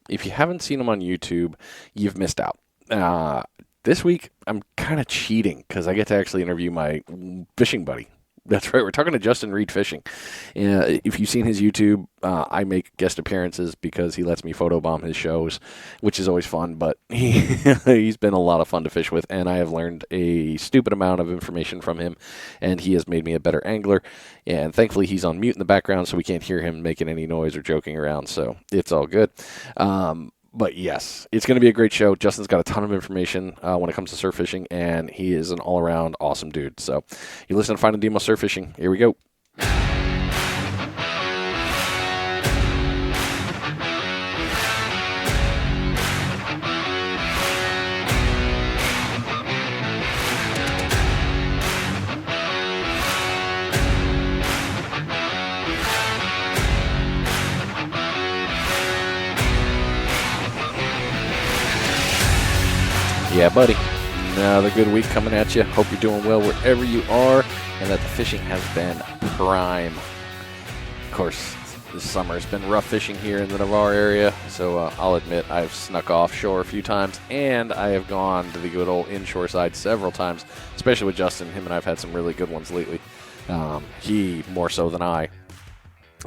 If you haven't seen him on YouTube, you've missed out. This week, I'm kind of cheating because I get to actually interview my fishing buddy. That's right. We're talking to Justin Reed Fishing. If you've seen his YouTube, I make guest appearances because he lets me photobomb his shows, which is always fun. But he's been a lot of fun to fish with, and I have learned a stupid amount of information from him, and he has made me a better angler. And thankfully, he's on mute in the background, so we can't hear him making any noise or joking around. So it's all good. But yes, it's going to be a great show. Justin's got a ton of information when it comes to surf fishing, and he is an all-around awesome dude. So you listen to Finding Demo Surf Fishing. Here we go. Yeah, buddy. Another good week coming at you. Hope you're doing well wherever you are and that the fishing has been prime. Of course, this summer has been rough fishing here in the Navarre area, so I'll admit I've snuck offshore a few times, and I have gone to the good old inshore side several times, especially with Justin. Him and I have had some really good ones lately. He more so than I,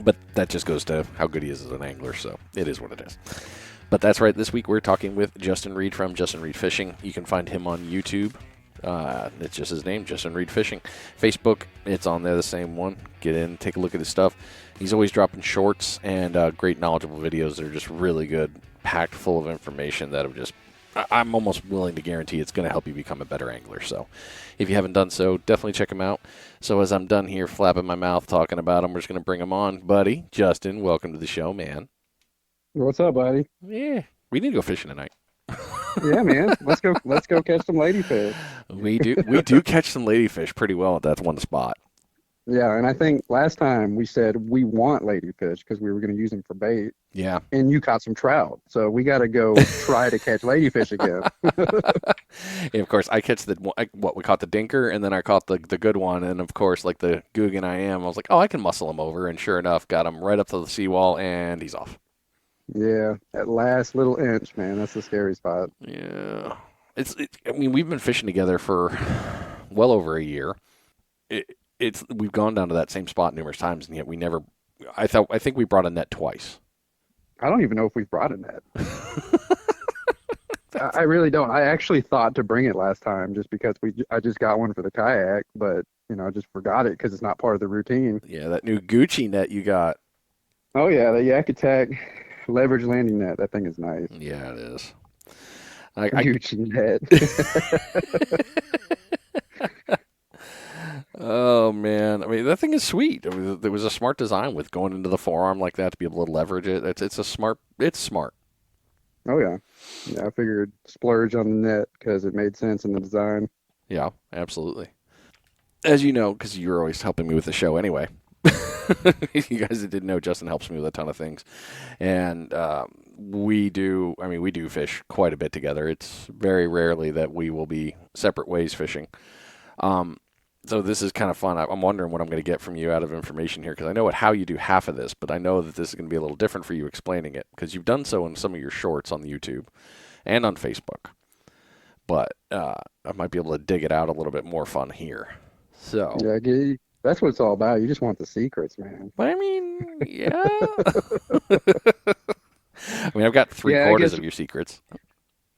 but that just goes to how good he is as an angler, so it is what it is. But that's right. This week we're talking with Justin Reed from Justin Reed Fishing. You can find him on YouTube. It's just his name, Justin Reed Fishing. Facebook, it's on there, the same one. Get in, take a look at his stuff. He's always dropping shorts and great knowledgeable videos that are just really good, packed full of information that have just, I'm almost willing to guarantee it's going to help you become a better angler. So if you haven't done so, definitely check him out. So as I'm done here flapping my mouth talking about him, we're just going to bring him on. Buddy, Justin, welcome to the show, man. What's up, buddy? Yeah, we need to go fishing tonight. Yeah, man. Let's go catch some ladyfish. We do catch some ladyfish pretty well at that one spot. Yeah, and I think last time we said we want ladyfish because we were going to use them for bait, Yeah. and you caught some trout. So we got to go try to catch ladyfish again. And of course, I catch what we caught the dinker, and then I caught the good one, and of course, like the Guggen I am, I was like, oh, I can muscle him over, and sure enough, got him right up to the seawall, and he's off. Yeah, that last little inch, man, that's the scary spot. Yeah, I mean, we've been fishing together for well over a year. We've gone down to that same spot numerous times, and yet we never. I think we brought a net twice. I don't even know if we've brought a net. I really don't. I actually thought to bring it last time just because I just got one for the kayak, but I just forgot it because it's not part of the routine. Yeah, that new Gucci net you got. Oh yeah, the Yak Attack leverage landing net. That thing is nice. Yeah, it is. Gucci net. Oh man, I mean that thing is sweet. I mean, there was a smart design with going into the forearm like that to be able to leverage it. It's smart. Oh yeah, yeah. I figured splurge on the net because it made sense in the design. Yeah, absolutely. As you know, because you're always helping me with the show anyway. You guys that didn't know, Justin helps me with a ton of things, and we do. I mean, we do fish quite a bit together. It's very rarely that we will be separate ways fishing. Um, So this is kind of fun. I'm wondering what I'm going to get from you out of information here because I know how you do half of this, but I know that this is going to be a little different for you explaining it because you've done so in some of your shorts on YouTube and on Facebook. But I might be able to dig it out a little bit more fun here. So, Yeah, that's what it's all about. You just want the secrets, man. but I mean, yeah. I mean, I've got three Yeah, I quarters guess of your secrets.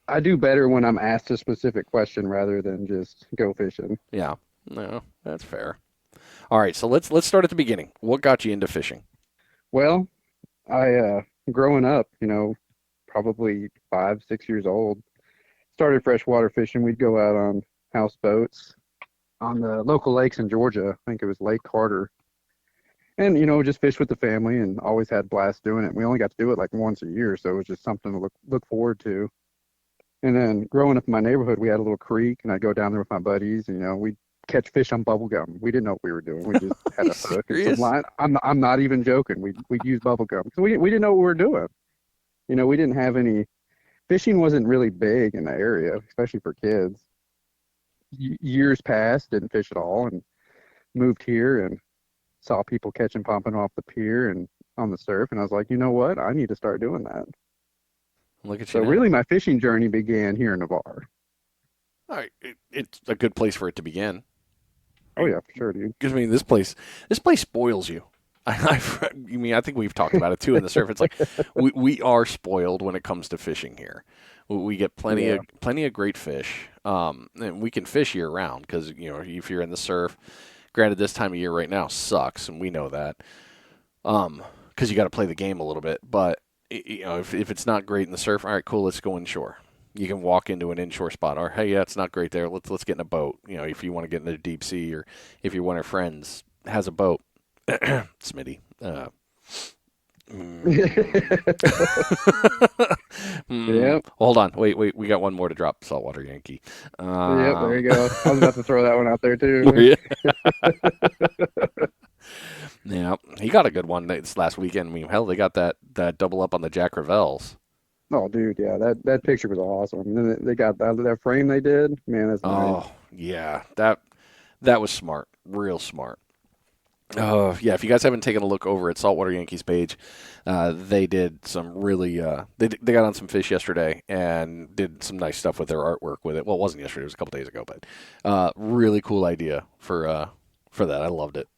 I do better when I'm asked a specific question rather than just go fishing. Yeah, no, that's fair. All right, so let's start at the beginning. What got you into fishing? Well, I growing up, probably 5, 6 years old, started freshwater fishing. We'd go out on houseboats on the local lakes in Georgia. I think it was Lake Carter. And, just fish with the family and always had blast doing it. We only got to do it like once a year, so it was just something to look forward to. And then growing up in my neighborhood, we had a little creek, and I'd go down there with my buddies. And, we'd catch fish on bubble gum. We didn't know what we were doing. We just Are had you a hook and some serious? line. I'm not even joking. We'd use bubble gum because we didn't know what we were doing. We didn't have any fishing wasn't really big in the area, especially for kids. Years passed, didn't fish at all, and moved here and saw people catching pumping off the pier and on the surf, and I was like, you know what? I need to start doing that. Look at So you now. really, my fishing journey began here in Navarre. All right, it's a good place for it to begin. Oh yeah, for sure, dude. Because I mean, this place spoils you. I mean, I think we've talked about it too in the surf. It's like we are spoiled when it comes to fishing here. We get Yeah. plenty of great fish, and we can fish year round because if you're in the surf. Granted, this time of year right now sucks, and we know that because you got to play the game a little bit. But if it's not great in the surf, all right, cool, let's go inshore. You can walk into an inshore spot, or hey, yeah, it's not great there. Let's get in a boat. If you want to get into the deep sea, or if one of your friends has a boat, Smitty. Yep. Hold on, wait, we got one more to drop. Saltwater Yankee. Yep. There you go. I was about to throw that one out there Were too. you? Yeah, he got a good one this last weekend. I mean, hell, they got that double up on the Jack Revels. Oh, dude, yeah, that picture was awesome. And then they got that frame they did. Man, that's nice. Oh, yeah, that was smart, real smart. Oh, yeah. If you guys haven't taken a look over at Saltwater Yankees page, they did some really they got on some fish yesterday and did some nice stuff with their artwork with it. Well, it wasn't yesterday; it was a couple days ago, but really cool idea for that. I loved it.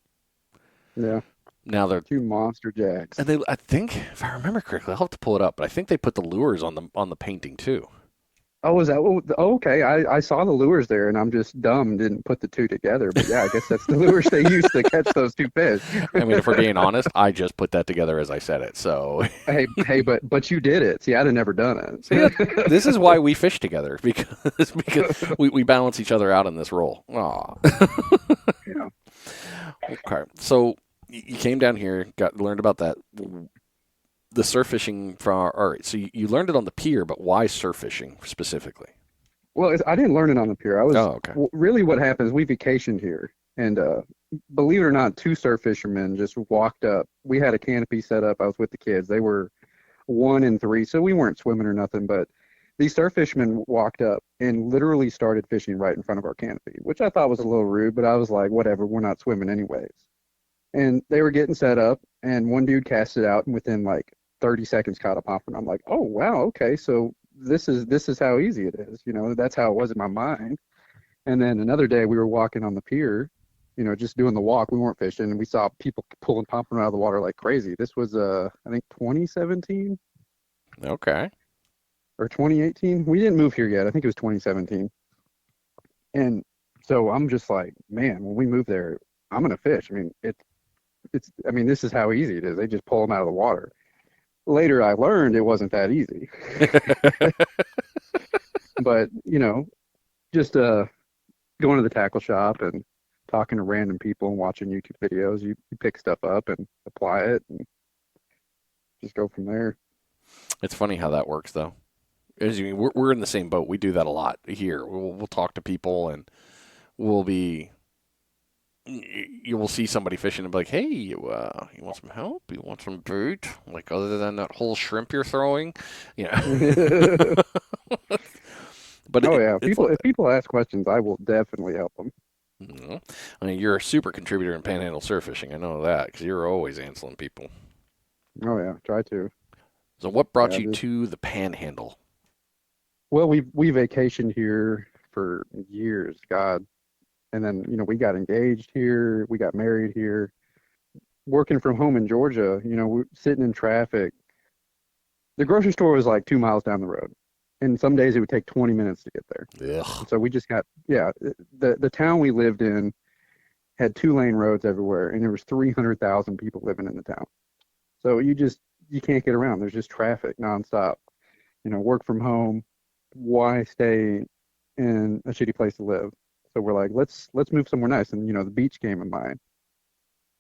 Yeah, Now they're two monster jacks. and I think if I remember correctly, I'll have to pull it up, but I think they put the lures on the painting too. Oh, is that? Oh, okay. I saw the lures there, and I'm just dumb, didn't put the two together. But yeah, I guess that's the lures they used to catch those two fish. I mean, if we're being honest, I just put that together as I said it. So Hey, but you did it. See, I'd have never done see, it. this is why we fish together because we balance each other out in this role. Aw. Yeah. Okay, so you came down here, learned about that. The surf fishing from all right. So you learned it on the pier, but why surf fishing specifically? Well, I didn't learn it on the pier. Oh, okay. Really what happened is we vacationed here, and believe it or not, two surf fishermen just walked up. We had a canopy set up. I was with the kids. They were 1 and 3, so we weren't swimming or nothing. But these surf fishermen walked up and literally started fishing right in front of our canopy, which I thought was a little rude. But I was like, whatever, we're not swimming anyways. And they were getting set up, and one dude cast it out, and within like 30 seconds caught a popper. And I'm like, oh wow, okay, so this is how easy it is. That's how it was in my mind. And then another day we were walking on the pier, just doing the walk. We weren't fishing, and we saw people pulling pompano out of the water like crazy. This was I think 2017 Okay. or 2018. We didn't move here yet. I think it was 2017. And so I'm just like, man, when we move there, I'm gonna fish. I mean, I mean, this is how easy it is. They just pull them out of the water. Later, I learned it wasn't that easy. But just going to the tackle shop and talking to random people and watching YouTube videos, you pick stuff up and apply it and just go from there. It's funny how that works, though. As you mean, we're in the same boat. We do that a lot here. We'll talk to people, and we'll be. You will see somebody fishing and be like, "Hey, you want some help? You want some bait? Like other than that whole shrimp you're throwing, yeah." But Oh yeah, if people ask questions, I will definitely help them. I mean, you're a super contributor in Panhandle surf fishing. I know that because you're always answering people. Oh yeah, try to. So, what brought Yeah, you to the Panhandle? well, we vacationed here for years, God, and then we got engaged here, we got married here, working from home in Georgia. We're sitting in traffic. The grocery store was like 2 miles down the road, and some days it would take 20 minutes to get there. Ugh. So we just got, yeah, the town we lived in had 2-lane roads everywhere, and there was 300,000 people living in the town. So you can't get around. There's just traffic nonstop. Work from home. Why stay in a shitty place to live? So we're like, let's move somewhere nice. And the beach came in mind.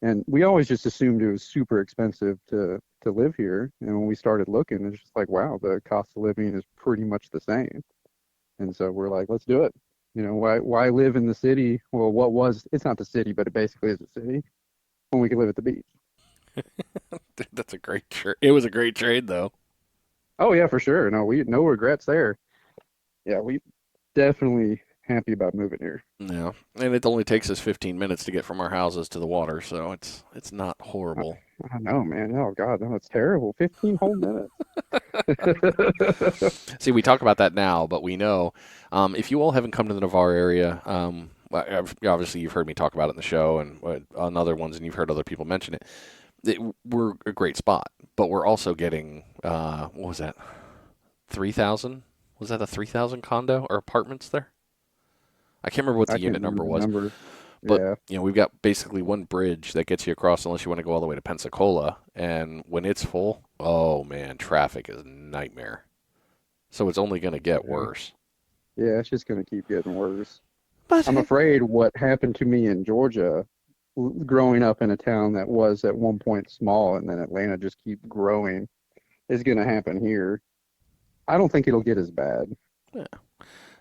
And we always just assumed it was super expensive to live here. And when we started looking, it's just like, wow, the cost of living is pretty much the same. And so we're like, let's do it. Why live in the city? Well, it's not the city, but it basically is the city when we could live at the beach. That's a great trade. It was a great trade, though. Oh yeah, for sure. No regrets there. Yeah, we definitely happy about moving here. Yeah, and it only takes us 15 minutes to get from our houses to the water, so it's not I, horrible. I know, man. Oh God, no, it's terrible. 15 whole minutes. See, we talk about that now, but we know if you all haven't come to the Navarre area, obviously you've heard me talk about it in the show and on other ones, and you've heard other people mention it. We're a great spot, but we're also getting what was that? 3,000? Was that a 3,000 condo or apartments there? I can't remember what I the can't unit number remember the was, number. but Yeah, we've got basically one bridge that gets you across unless you want to go all the way to Pensacola, and when it's full, oh man, traffic is a nightmare. So it's only going to get yeah, worse. yeah. It's just gonna keep getting worse. But I'm afraid what happened to me in Georgia, growing up in a town that was at one point small, and then Atlanta just keep growing, is gonna happen here. I don't think it'll get as bad. yeah,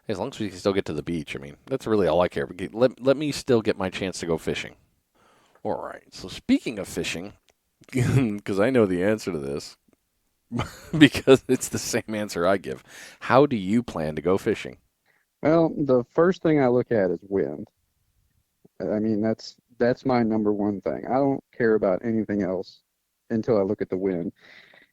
as long as we can still get to the beach, I mean, that's really all I care. Let me still get my chance to go fishing. All right. So speaking of fishing, because I know the answer to this, because it's the same answer I give. How do you plan to go fishing? Well, the first thing I look at is wind. I mean, that's my number one thing. I don't care about anything else until I look at the wind.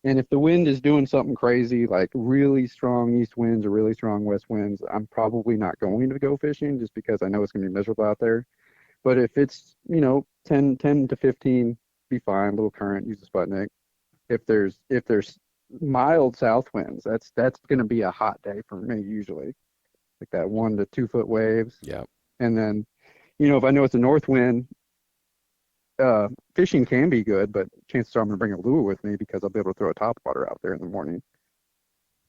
And if the wind is doing something crazy, like really strong east winds or really strong west winds, I'm probably not going to go fishing just because I know it's going to be miserable out there. But if it's, 10 to 15, be fine. Little current, use the Sputnik. If there's mild south winds, that's going to be a hot day for me usually, like that 1 to 2 foot waves. Yeah. And then, if I know it's a north wind, fishing can be good, but chances are I'm going to bring a lure with me because I'll be able to throw a topwater out there in the morning.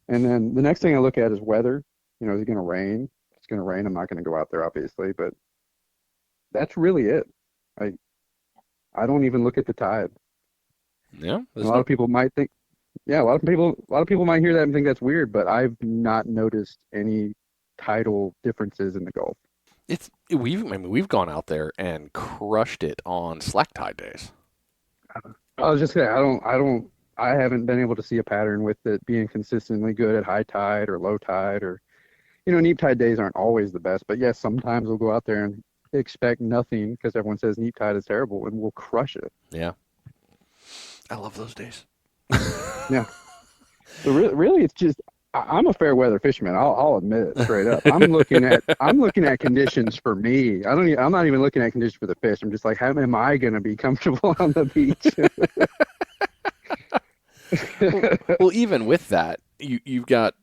And then the next thing I look at is weather. Is it going to rain? If it's going to rain, I'm not going to go out there, obviously, but that's really it. I I don't even look at the tide. Yeah. And a There's lot no. of people might think, yeah, a lot of people might hear that and think that's weird, but I've not noticed any tidal differences in the Gulf. We've gone out there and crushed it on slack tide days. I was just saying, I haven't been able to see a pattern with it being consistently good at high tide or low tide or, neap tide days aren't always the best, but yes, sometimes we'll go out there and expect nothing because everyone says neap tide is terrible and we'll crush it. Yeah. I love those days. Yeah. So really, it's just I'm a fair weather fisherman. I'll admit it straight up. I'm looking at conditions for me. I'm not even looking at conditions for the fish. I'm just like, how am I going to be comfortable on the beach? Well, even with that, you've got.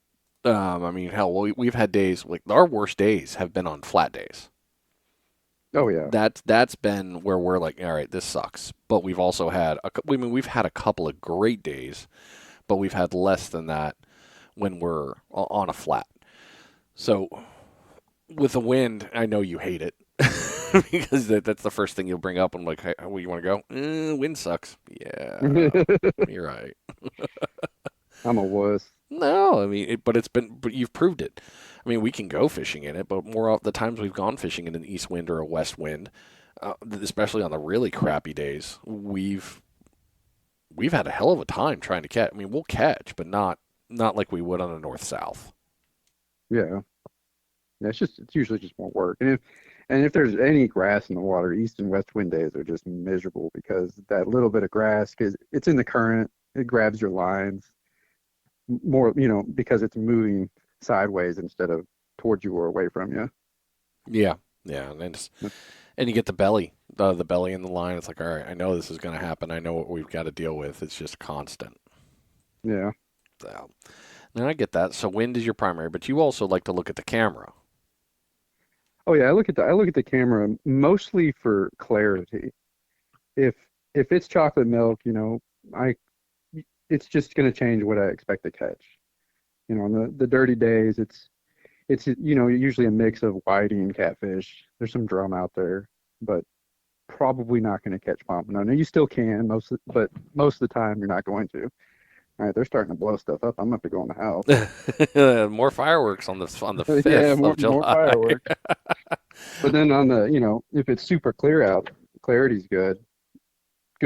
Hell, we've had days like our worst days have been on flat days. Oh yeah, That's been where we're like, all right, this sucks. But we've also had we've had a couple of great days, but we've had less than that when we're on a flat. So with the wind, I know you hate it because that's the first thing you'll bring up. I'm like, hey, where you want to go? Wind sucks. Yeah, you're right. I'm a wuss. No, I mean, but you've proved it. I mean, we can go fishing in it, but more of the times we've gone fishing in an east wind or a west wind, especially on the really crappy days, we've had a hell of a time trying to catch. I mean, we'll catch, but not like we would on a north south. Yeah, yeah. It's usually just won't work. And if there's any grass in the water, east and west wind days are just miserable because that little bit of grass, because it's in the current, it grabs your lines more, because it's moving sideways instead of towards you or away from you. Yeah, yeah, and you get the belly in the line. It's like, all right, I know this is going to happen. I know what we've got to deal with. It's just constant. Yeah. So, now I get that. So wind is your primary, but you also like to look at the camera. Oh yeah, I look at the camera mostly for clarity. If if it's chocolate milk, I it's just going to change what I expect to catch. On the dirty days, it's usually a mix of whiting and catfish. There's some drum out there, but probably not going to catch pompano. Now you still can but most of the time you're not going to. All right, they're starting to blow stuff up. I'm gonna have to go in the house. More fireworks on the Yeah, 5th more of more July. fireworks. But then on the, if it's super clear out, clarity's good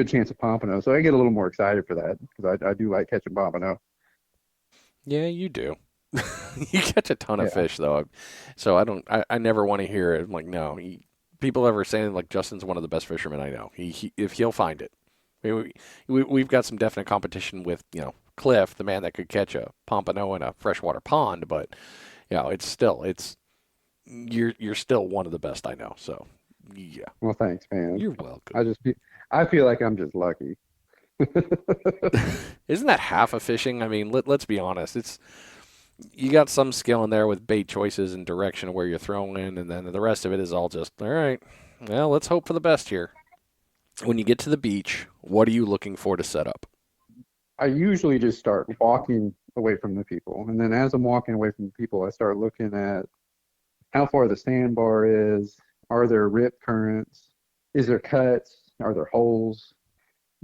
chance of pompano. So I get a little more excited for that because I do like catching pompano. Yeah, you do. You catch a ton of Yeah. fish though, so I never want to hear it. I'm like, no, people ever saying like Justin's one of the best fishermen I know. If he'll find it. I mean, we've got some definite competition with Cliff, the man that could catch a pompano in a freshwater pond, but it's you're still one of the best I know. So yeah, Well, thanks, man. you're welcome. I just I feel like I'm just lucky. Isn't that half of fishing? I mean, let's be honest. It's you got some skill in there with bait choices and direction of where you're throwing, and then the rest of it is all just all right. Well, let's hope for the best here. When you get to the beach, what are you looking for to set up? I usually just start walking away from the people, and then as I'm walking away from the people, I start looking at how far the sandbar is. Are there rip currents? Is there cuts? Are there holes?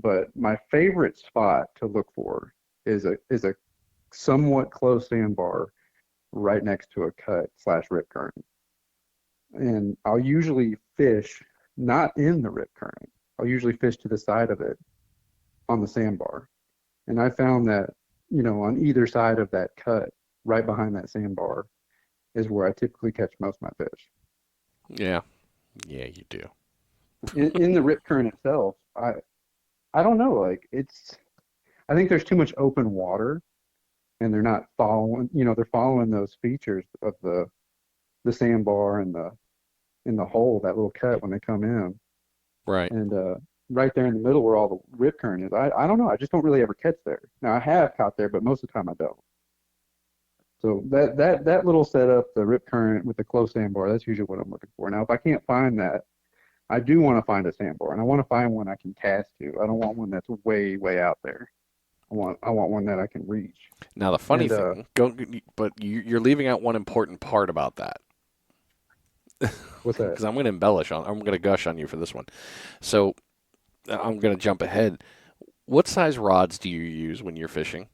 But my favorite spot to look for is a somewhat close sandbar right next to a cut slash rip current. And I'll usually fish not in the rip current. I'll usually fish to the side of it on the sandbar. And I found that, on either side of that cut, right behind that sandbar, is where I typically catch most of my fish. Yeah, yeah, you do. In the rip current itself, I don't know, like I think there's too much open water and they're not following, they're following those features of the sandbar and the hole, that little cut when they come in. Right. And right there in the middle where all the rip current is, I don't know. I just don't really ever catch there. Now I have caught there, but most of the time I don't. So that little setup, the rip current with the close sandbar, that's usually what I'm looking for. Now if I can't find that, I do want to find a sandbar, and I want to find one I can cast to. I don't want one that's way way out there. I want one that I can reach. Now the funny And thing, but you're leaving out one important part about that what's that? because I'm going to gush on you for this one. So I'm going to jump ahead. What size rods do you use when you're fishing?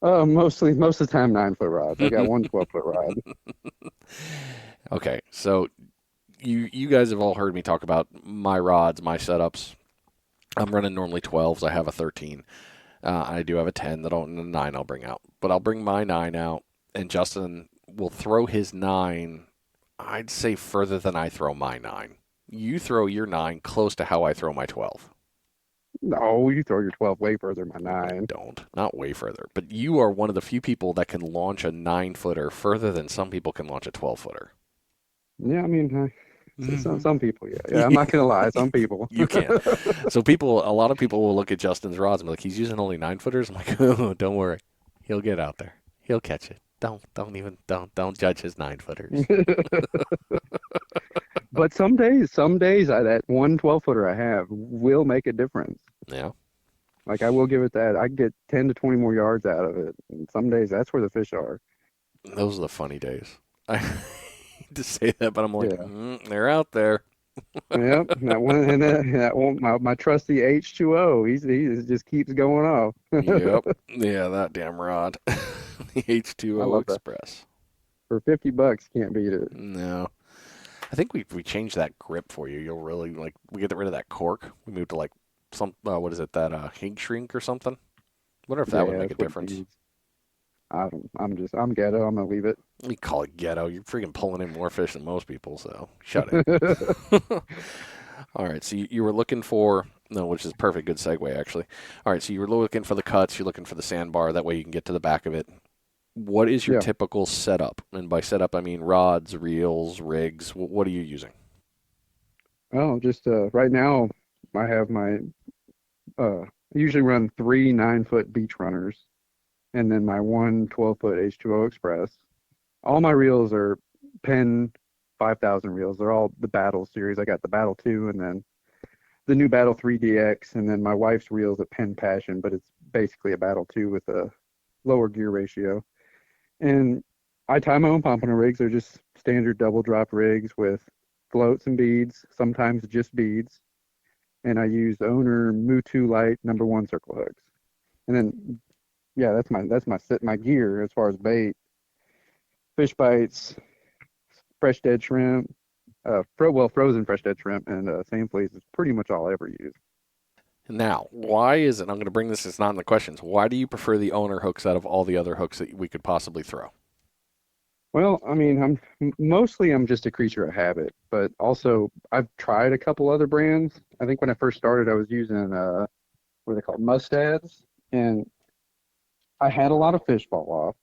Mostly most of the time 9 foot rods. I got one 12 foot rod. Okay, so you guys have all heard me talk about my rods, my setups. I'm running normally 12s. I have a 13. I do have a 10 that a 9 I'll bring out, but I'll bring my 9 out, and Justin will throw his 9. I'd say further than I throw my 9. You throw your 9 close to how I throw my 12. No, you throw your 12 way further than my No, I 9. don't. Not way further. But you are one of the few people that can launch a 9-footer further than some people can launch a 12-footer. Yeah, I mean, Mm-hmm. some people, yeah, yeah. I'm not gonna lie, some people. You can. So a lot of people will look at Justin's rods and be like, he's using only 9-footers. I'm like, oh, don't worry, he'll get out there. He'll catch it. Don't judge his 9-footers. But some days, that one 12 footer I have will make a difference. Yeah, Like I will give it that. I get 10 to 20 more yards out of it. And some days that's where the fish are. those are the funny days. I hate to say that, but I'm like, Yeah. they're out there. Yep. That one and that one, my trusty H2O. He just keeps going off. Yep. Yeah, that damn rod. The I H2O love that. Express. For $50, can't beat it. No. I think we changed that grip for you. You'll really like we get rid of that cork. We moved to like some what is it that Hink Shrink or something? Wonder if that would Yeah, make a that's what it difference. needs. I'm ghetto. I'm gonna leave it. We call it ghetto. You're freaking pulling in more fish than most people, so shut it. All right, so you were looking for no, which is a perfect good segue actually. All right, so you were looking for the cuts. You're looking for the sandbar. That way you can get to the back of it. What is your Yeah. typical setup? And by setup, I mean rods, reels, rigs. What are you using? Well, just right now I have I usually run 3 9 foot beach runners and then my one 12 foot H2O Express. All my reels are Penn 5,000 reels. They're all the Battle series. I got the Battle 2 and then the new Battle 3DX, and then my wife's reels at Penn Passion, but it's basically a Battle 2 with a lower gear ratio. And I tie my own pompano rigs. They're just standard double drop rigs with floats and beads, sometimes just beads. And I use Owner Mutu Light #1 circle hooks. And then yeah, that's my gear as far as bait. Fish bites, fresh dead shrimp, frozen fresh dead shrimp, and sand fleas is pretty much all I ever use. Now, why is it? I'm going to bring this. It's not in the questions. Why do you prefer the owner hooks out of all the other hooks that we could possibly throw? Well, I mean, mostly I'm just a creature of habit, but also I've tried a couple other brands. I think when I first started, I was using what are they called, mustads, and I had a lot of fish fall off.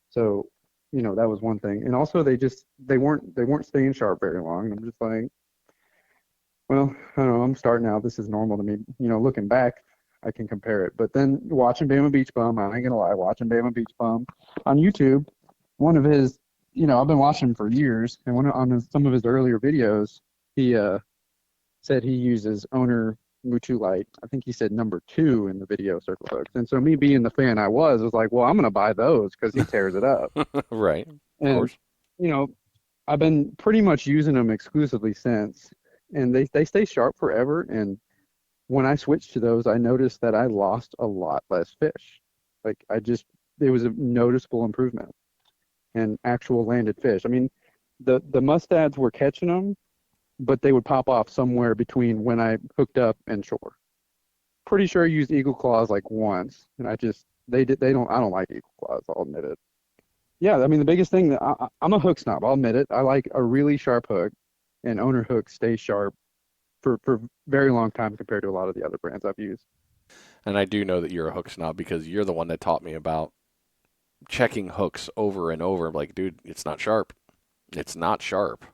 So, that was one thing. And also they weren't staying sharp very long. I'm just like, well, I don't know, I'm starting out. This is normal to me. Looking back, I can compare it. But then watching Bama Beach Bum, I ain't gonna lie, watching Bama Beach Bum on YouTube, one of his, I've been watching him for years, and some of his earlier videos, he said he uses owner Mutu Light. I think he said number 2 in the video circle hooks. And so me being the fan I was like, well, I'm gonna buy those because he tears it up. Right. Of And course. you know, I've been pretty much using them exclusively since, and they stay sharp forever. And when I switched to those, I noticed that I lost a lot less fish. Like it was a noticeable improvement in actual landed fish. I mean, the mustads were catching them, but they would pop off somewhere between when I hooked up and shore. Pretty sure I used eagle claws like once, and I don't like eagle claws. I'll admit it. Yeah, I mean the biggest thing that I'm a hook snob. I'll admit it. I like a really sharp hook, and owner hooks stay sharp for very long time compared to a lot of the other brands I've used. And I do know that you're a hook snob because you're the one that taught me about checking hooks over and over. I'm like, dude, it's not sharp. It's not sharp.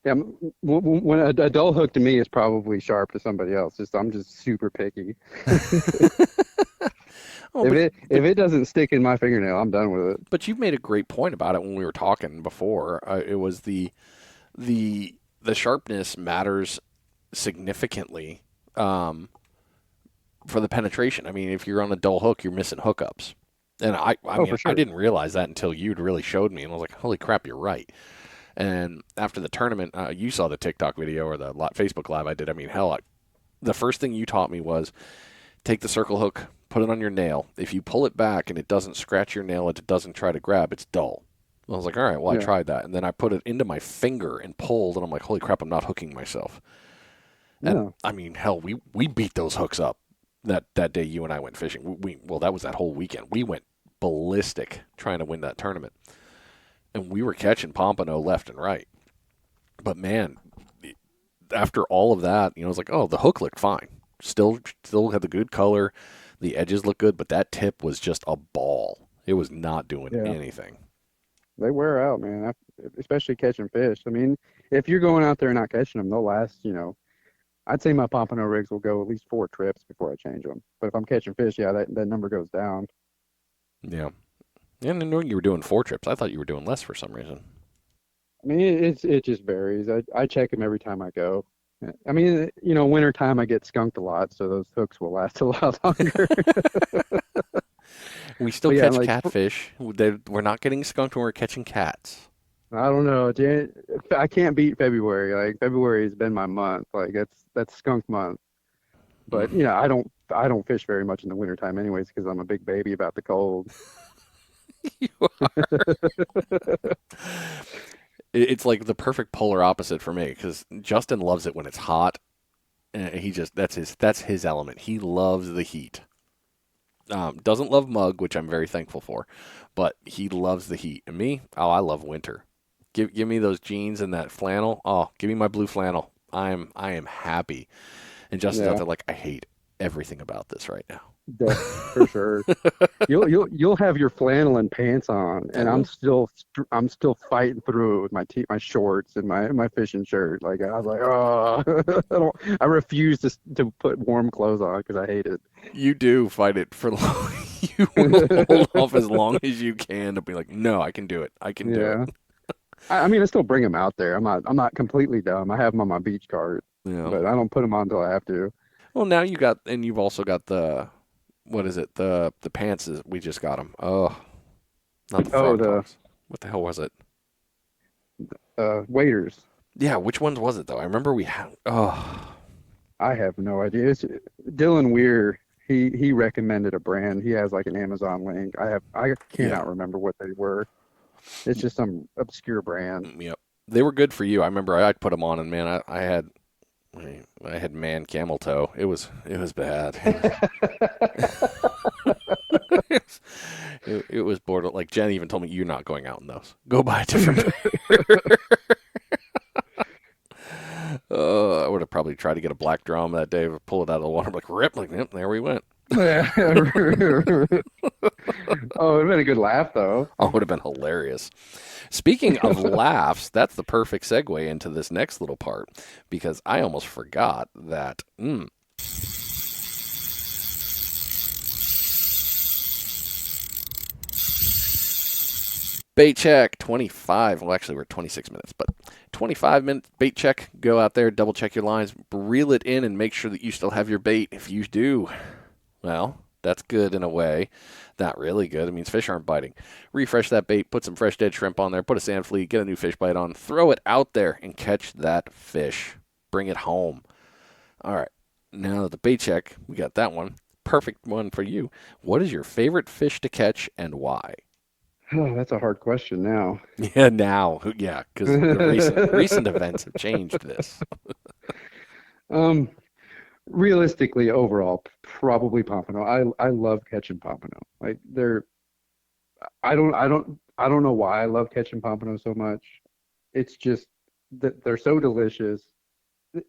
Yeah, when a dull hook to me is probably sharp to somebody else. I'm just super picky. Oh, If it doesn't stick in my fingernail, I'm done with it. but you've made a great point about it when we were talking before. It was the sharpness matters significantly for the penetration. I mean, if you're on a dull hook, you're missing hookups. And I Oh, mean, for I sure. didn't realize that until you'd really showed me, and I was like, holy crap, you're right. And after the tournament, you saw the TikTok video or the Facebook Live I did. I mean, hell, the first thing you taught me was take the circle hook, put it on your nail. If you pull it back and it doesn't scratch your nail, it doesn't try to grab, it's dull. I was like, all right, well, I Yeah, tried that. And then I put it into my finger and pulled, and I'm like, holy crap, I'm not hooking myself. And yeah, I mean, hell, we beat those hooks up that day you and I went fishing. Well, that was that whole weekend. We went ballistic trying to win that tournament. And we were catching pompano left and right. But man, after all of that, I was like, oh, the hook looked fine. Still had the good color. The edges look good, but that tip was just a ball. It was not doing yeah. anything. They wear out, man. Especially catching fish. I mean, if you're going out there and not catching them, they'll last. I'd say my pompano rigs will go at least 4 trips before I change them. But if I'm catching fish, yeah, that number goes down. Yeah. And I knew you were doing 4 trips. I thought you were doing less for some reason. I mean, it just varies. I check them every time I go. I mean, winter time I get skunked a lot, so those hooks will last a lot longer. We still But yeah, catch like catfish. We're not getting skunked when we're catching cats. I don't know, I can't beat February. Like February has been my month. Like that's skunk month. But Mm. I don't fish very much in the wintertime anyways because I'm a big baby about the cold. It's like the perfect polar opposite for me because Justin loves it when it's hot. And that's his element. He loves the heat. Doesn't love mug, which I'm very thankful for, but he loves the heat. And me, oh, I love winter. Give me those jeans and that flannel. Oh, give me my blue flannel. I am happy. And Justin's out Yeah, there like I hate everything about this right now. for sure. You'll have your flannel and pants on, I and I'm will. still fighting through it with my shorts and my fishing shirt. Like I was like, oh, I refuse to put warm clothes on because I hate You do fight it for long. You will hold off as long as you can to be like, no, I can do it. I can do it. Yeah. I mean, I still bring them out there. I'm not completely dumb. I have them on my beach cart, Yeah. but I don't put them on until I have to. Well, now you've also got the, what is it? The pants is we just got them. Oh, not the Oh, frog the talks. What the hell was it? waders. Yeah, which ones was it though? I remember we had. Oh, I have no idea. It's Dylan Weir. He recommended a brand. He has like an Amazon link. I yeah, cannot remember what they were. It's just some obscure brand. yep. They were good for you. I remember I'd put them on, and man, I had I had man camel toe. It was bad. It was border. Like Jen even told me, "You're not going out in those. Go buy a different pair." I would have probably tried to get a black drum that day, pull it out of the water, like rip, like yep, there we went. Oh, it'd been a good laugh though. Oh, it would have been hilarious. Speaking of laughs, that's the perfect segue into this next little part because I almost forgot that. Bait check 25. Well, actually, we're at 26 minutes, but 25-minute bait check. Go out there, double check your lines, reel it in, and make sure that you still have your bait. If you do, well, that's good in a way. Not really good. It means fish aren't biting. Refresh that bait, put some fresh dead shrimp on there, put a sand flea, get a new fish bite on, throw it out there, and catch that fish. Bring it home. All right. Now that the bait check, we got that one. Perfect one for you. What is your favorite fish to catch and why? Oh, that's a hard question now. Yeah, now. Yeah, because the recent events have changed this. Realistically, overall, probably pompano. I love catching pompano. Like I don't know why I love catching pompano so much. It's just that they're so delicious.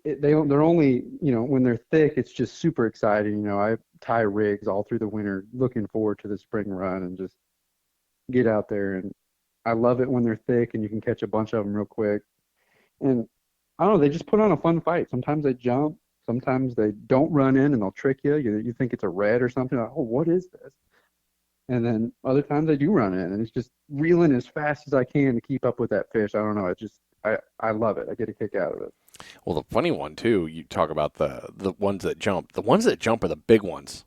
They're only, when they're thick, it's just super exciting. I tie rigs all through the winter, looking forward to the spring run and just get out there. And I love it when they're thick and you can catch a bunch of them real quick. And I don't know, they just put on a fun fight. Sometimes they jump, sometimes they don't run in and they'll trick you. You think it's a red or something. Like, oh, what is this? And then other times they do run in and it's just reeling as fast as I can to keep up with that fish. I don't know. I love it. I get a kick out of it. Well, the funny one too, you talk about the ones that jump. The ones that jump are the big ones.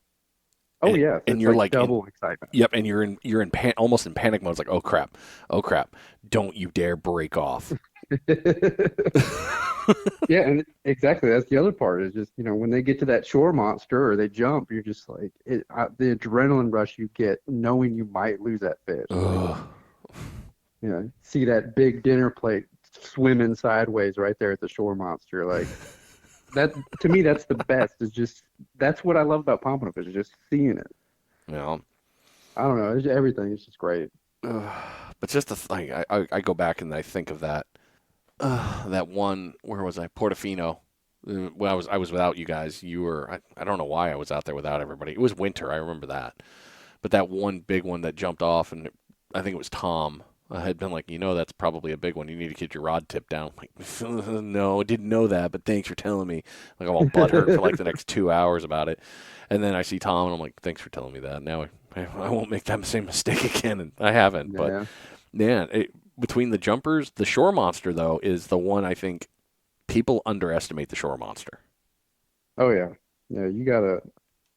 Oh yeah, and you're like double excitement. Yep, and you're in almost in panic mode. It's like, oh crap, don't you dare break off. Yeah, and exactly. That's the other part is just, when they get to that shore monster or they jump, you're just like, the adrenaline rush you get knowing you might lose that fish. See that big dinner plate swimming sideways right there at the shore monster. Like that, to me, that's the best. That's what I love about pompano fish, is just seeing it. Yeah. I don't know. Everything is just great. But just the thing, I go back and I think of that one. Where was I? Portofino. When I was without you guys. You were. I don't know why I was out there without everybody. It was winter. I remember that. But that one big one that jumped off, and I think it was Tom. I had been like, that's probably a big one. You need to get your rod tip down. I'm like, no, I didn't know that, but thanks for telling me. Like, I'm all butthurt for like the next 2 hours about it. And then I see Tom, and I'm like, thanks for telling me that. Now I won't make that same mistake again. And I haven't. Yeah. But, man, between the jumpers, the shore monster, though, is the one I think people underestimate the shore monster. Oh, yeah. Yeah,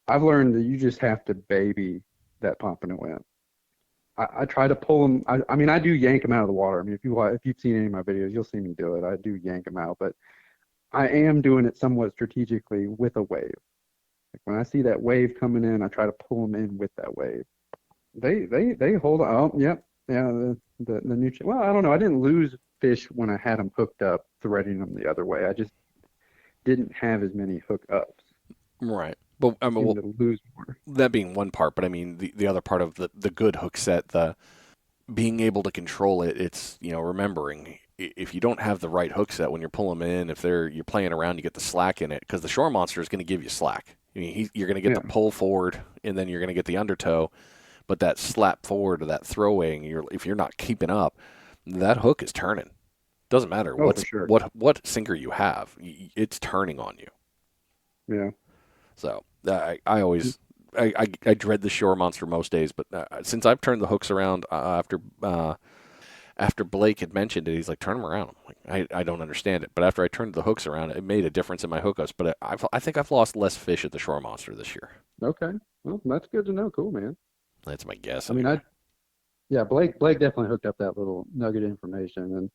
I've learned that you just have to baby that pompano in. I try to pull them. I mean, I do yank them out of the water. I mean, if you've seen any of my videos, you'll see me do it. I do yank them out, but I am doing it somewhat strategically with a wave. Like when I see that wave coming in, I try to pull them in with that wave. They hold on. Oh, yep, yeah. The new. Well, I don't know. I didn't lose fish when I had them hooked up, threading them the other way. I just didn't have as many hookups. Right. But I mean, to lose more. That being one part, but I mean the other part of the good hook set, the being able to control it, it's remembering if you don't have the right hook set when you're pulling them in, if you're playing around, you get the slack in it because the shore monster is going to give you slack. I mean, you're going to get the pull forward, and then you're going to get the undertow, but that slap forward or that throwing, if you're not keeping up, that hook is turning. Doesn't matter what sinker you have, it's turning on you. Yeah. So I always I dread the shore monster most days, but since I've turned the hooks around after Blake had mentioned it, he's like, turn them around. I'm like, I don't understand it, but after I turned the hooks around, it made a difference in my hookups. But I think I've lost less fish at the shore monster this year. Okay, well that's good to know. Cool, man. That's my guess. I mean, Blake definitely hooked up that little nugget of information,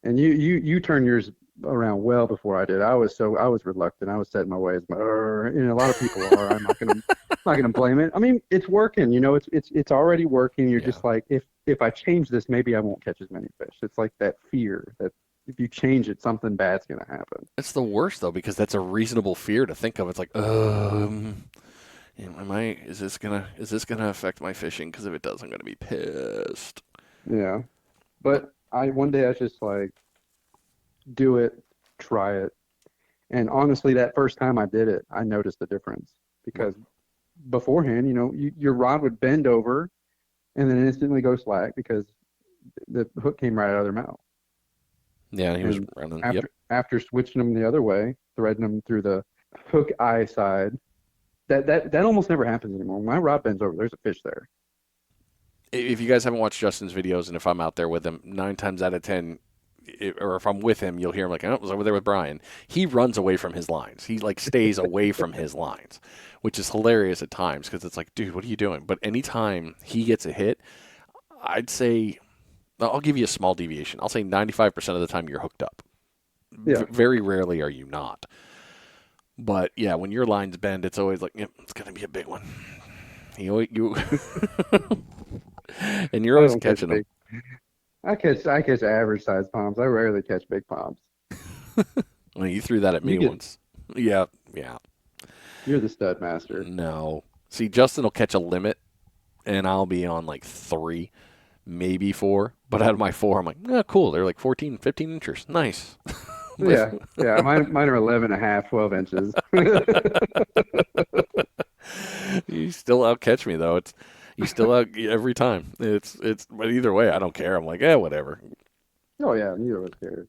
and you turned yours around well before I did. I was reluctant. I was setting my ways. A lot of people are. I'm not gonna blame it. I mean, it's working. It's already working. You're just like, if I change this, maybe I won't catch as many fish. It's like that fear that if you change it, something bad's gonna happen. It's the worst though because that's a reasonable fear to think of. It's like, is this gonna affect my fishing? Because if it does, I'm gonna be pissed. Yeah. But But I one day I was just like, do it, try it. And honestly, that first time I did it, I noticed the difference because beforehand, your rod would bend over and then instantly go slack because the hook came right out of their mouth. yeah, he was And running. Yep. after switching them the other way, threading them through the hook eye side, that almost never happens anymore. When my rod bends over, there's a fish there. If you guys haven't watched Justin's videos, and if I'm out there with him, 9 times out of 10, or if I'm with him, you'll hear him like, "Oh, I was over there with Brian." He runs away from his lines. He like stays away from his lines, which is hilarious at times because it's like, dude, what are you doing? But anytime he gets a hit, I'd say I'll give you a small deviation. I'll say 95% of the time you're hooked up. Yeah. Very rarely are you not. But yeah, when your lines bend, it's always like, yep, it's gonna be a big one. You and you're I always don't catch catching them. big. I catch average sized palms. I rarely catch big palms. Well, you threw that at me You get once. Yeah, yeah. you're the stud master. No. See, Justin will catch a limit, and I'll be on like 3, maybe 4. But out of my 4, I'm like, oh, cool. They're like 14, 15 inches. Nice. Yeah, yeah. Mine are 11 and a half, 12 inches. You still outcatch me though. You still out every time. But either way, I don't care. I'm like, whatever. Oh yeah, neither of us cares.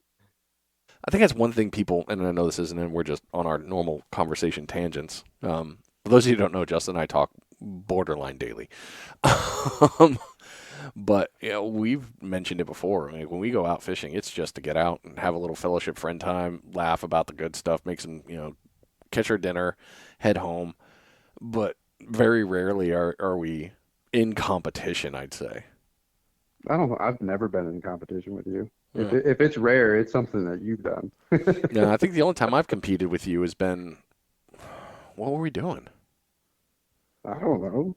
I think that's one thing people, and I know this isn't, and we're just on our normal conversation tangents. For those of you who don't know, Justin and I talk borderline daily. um, but we've mentioned it before. Like, when we go out fishing, it's just to get out and have a little fellowship, friend time, laugh about the good stuff, make some, catch our dinner, head home. But very rarely are we in competition, I'd say. I don't. I've never been in competition with you. Yeah. If it's rare, it's something that you've done. No, I think the only time I've competed with you has been, what were we doing? I don't know.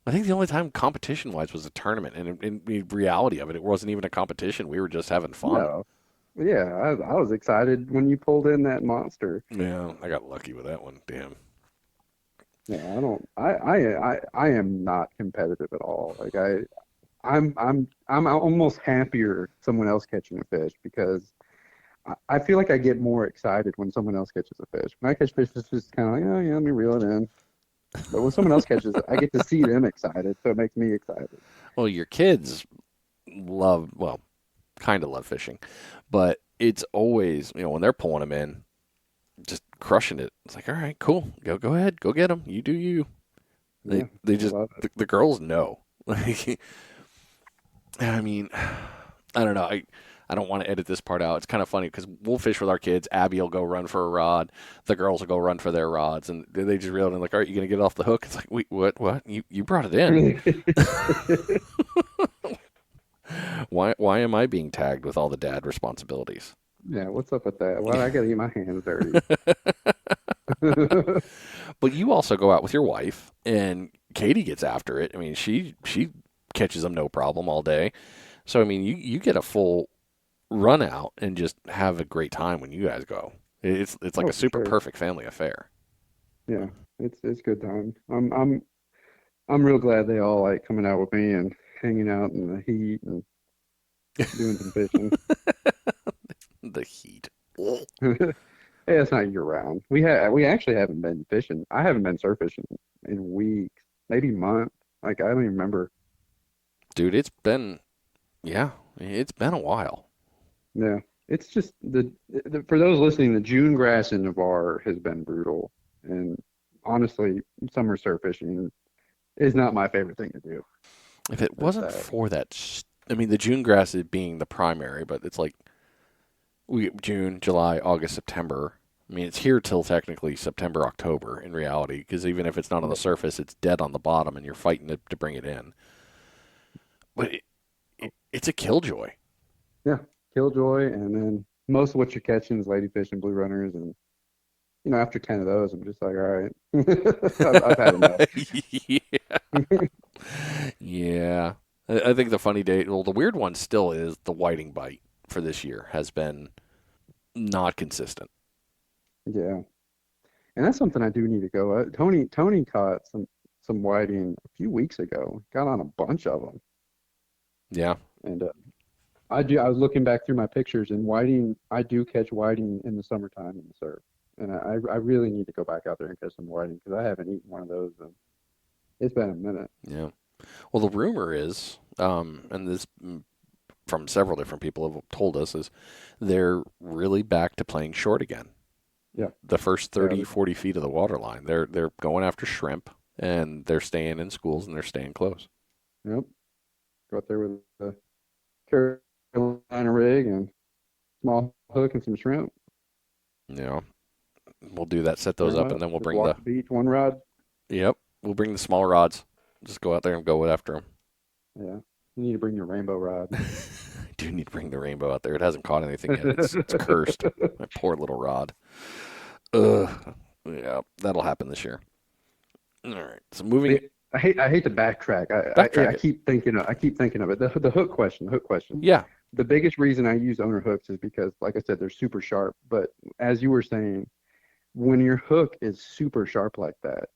I think the only time competition-wise was a tournament, and in the reality of it, it wasn't even a competition. We were just having fun. No. Yeah, I was excited when you pulled in that monster. Yeah, I got lucky with that one. Damn. Yeah, I don't. I am not competitive at all. Like I'm almost happier someone else catching a fish because I feel like I get more excited when someone else catches a fish. When I catch fish, it's just kind of like, oh yeah, let me reel it in. But when someone else catches it, I get to see them excited, so it makes me excited. Well, your kids kind of love fishing, but it's always, when they're pulling them in, just crushing it. It's like, all right, cool, go ahead, go get them. You do you. Yeah, They I just love it. the girls know. Like, I mean, I don't know. I don't want to edit this part out. It's kind of funny because we'll fish with our kids. Abby will go run for a rod. The girls will go run for their rods, and they just reel it in like, all right, you gonna get it off the hook? It's like, wait, what? You brought it in. Why am I being tagged with all the dad responsibilities? Yeah, what's up with that? Why I gotta get my hands dirty? But you also go out with your wife, and Katie gets after it. I mean, she catches them no problem all day. So I mean, you get a full run out and just have a great time when you guys go. It's like Oh, a for super sure. perfect family affair. Yeah, it's good time. I'm real glad they all like coming out with me and hanging out in the heat and doing some fishing. The heat. Hey, it's not year round. We actually haven't been fishing. I haven't been surf fishing in weeks, maybe months. Like I don't even remember. Dude, it's been a while. Yeah, it's just the for those listening, the June grass in Navarre has been brutal, and honestly, summer surf fishing is not my favorite thing to do. If it But wasn't for that, I mean, the June grass is being the primary, but it's like June, July, August, September. I mean, it's here till technically September, October in reality, because even if it's not on the surface, it's dead on the bottom, and you're fighting to bring it in. But it's a killjoy. yeah, killjoy, and then most of what you're catching is ladyfish and blue runners, and after 10 of those, I'm just like, all right, I've had enough. Yeah. Yeah. I think the funny day, well, the weird one still is the whiting bite for this year has been not consistent. Yeah, and that's something I do need to go. Tony caught some whiting a few weeks ago. Got on a bunch of them, Yeah. and I do. I was looking back through my pictures, and whiting. I do catch whiting in the summertime in the surf, and I really need to go back out there and catch some whiting because I haven't eaten one of those, and it's been a minute. Yeah. Well, the rumor is, and this from several different people have told us, is they're really back to playing short again. Yeah, The first yeah, 30, 40 feet of the water line. They're going after shrimp, and they're staying in schools, and they're staying close. yep. Go out there with the Carolina rig and small hook and some shrimp. You know, we'll do that, set Pair those 'em up, and up. then we'll Just bring walk the, the beach, one rod. yep, we'll bring the smaller rods. Just go out there and go after them. Yeah, you need to bring your rainbow rod. I do need to bring the rainbow out there. It hasn't caught anything yet. It's cursed. My poor little rod. Ugh. Yeah, that'll happen this year. All right. So moving. I hate to backtrack. I Backtrack it. keep thinking of it. The hook question. The hook question. Yeah. The biggest reason I use owner hooks is because, like I said, they're super sharp. But as you were saying, when your hook is super sharp like that,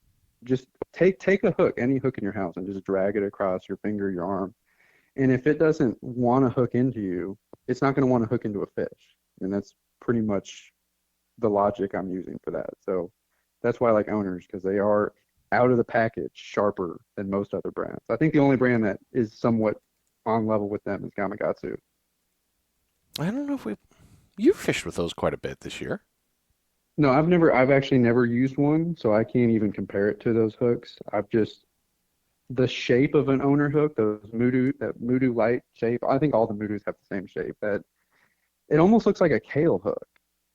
just take a hook, any hook in your house, and just drag it across your finger, your arm. And if it doesn't want to hook into you, it's not going to want to hook into a fish. And that's pretty much the logic I'm using for that. So that's why I like owners, because they are out of the package sharper than most other brands. I think the only brand that is somewhat on level with them is Gamakatsu. I don't know if you fished with those quite a bit this year. No, I've actually never used one, so I can't even compare it to those hooks. The shape of an owner hook, that Mudu light shape. I think all the Mudus have the same shape. That it almost looks like a kale hook.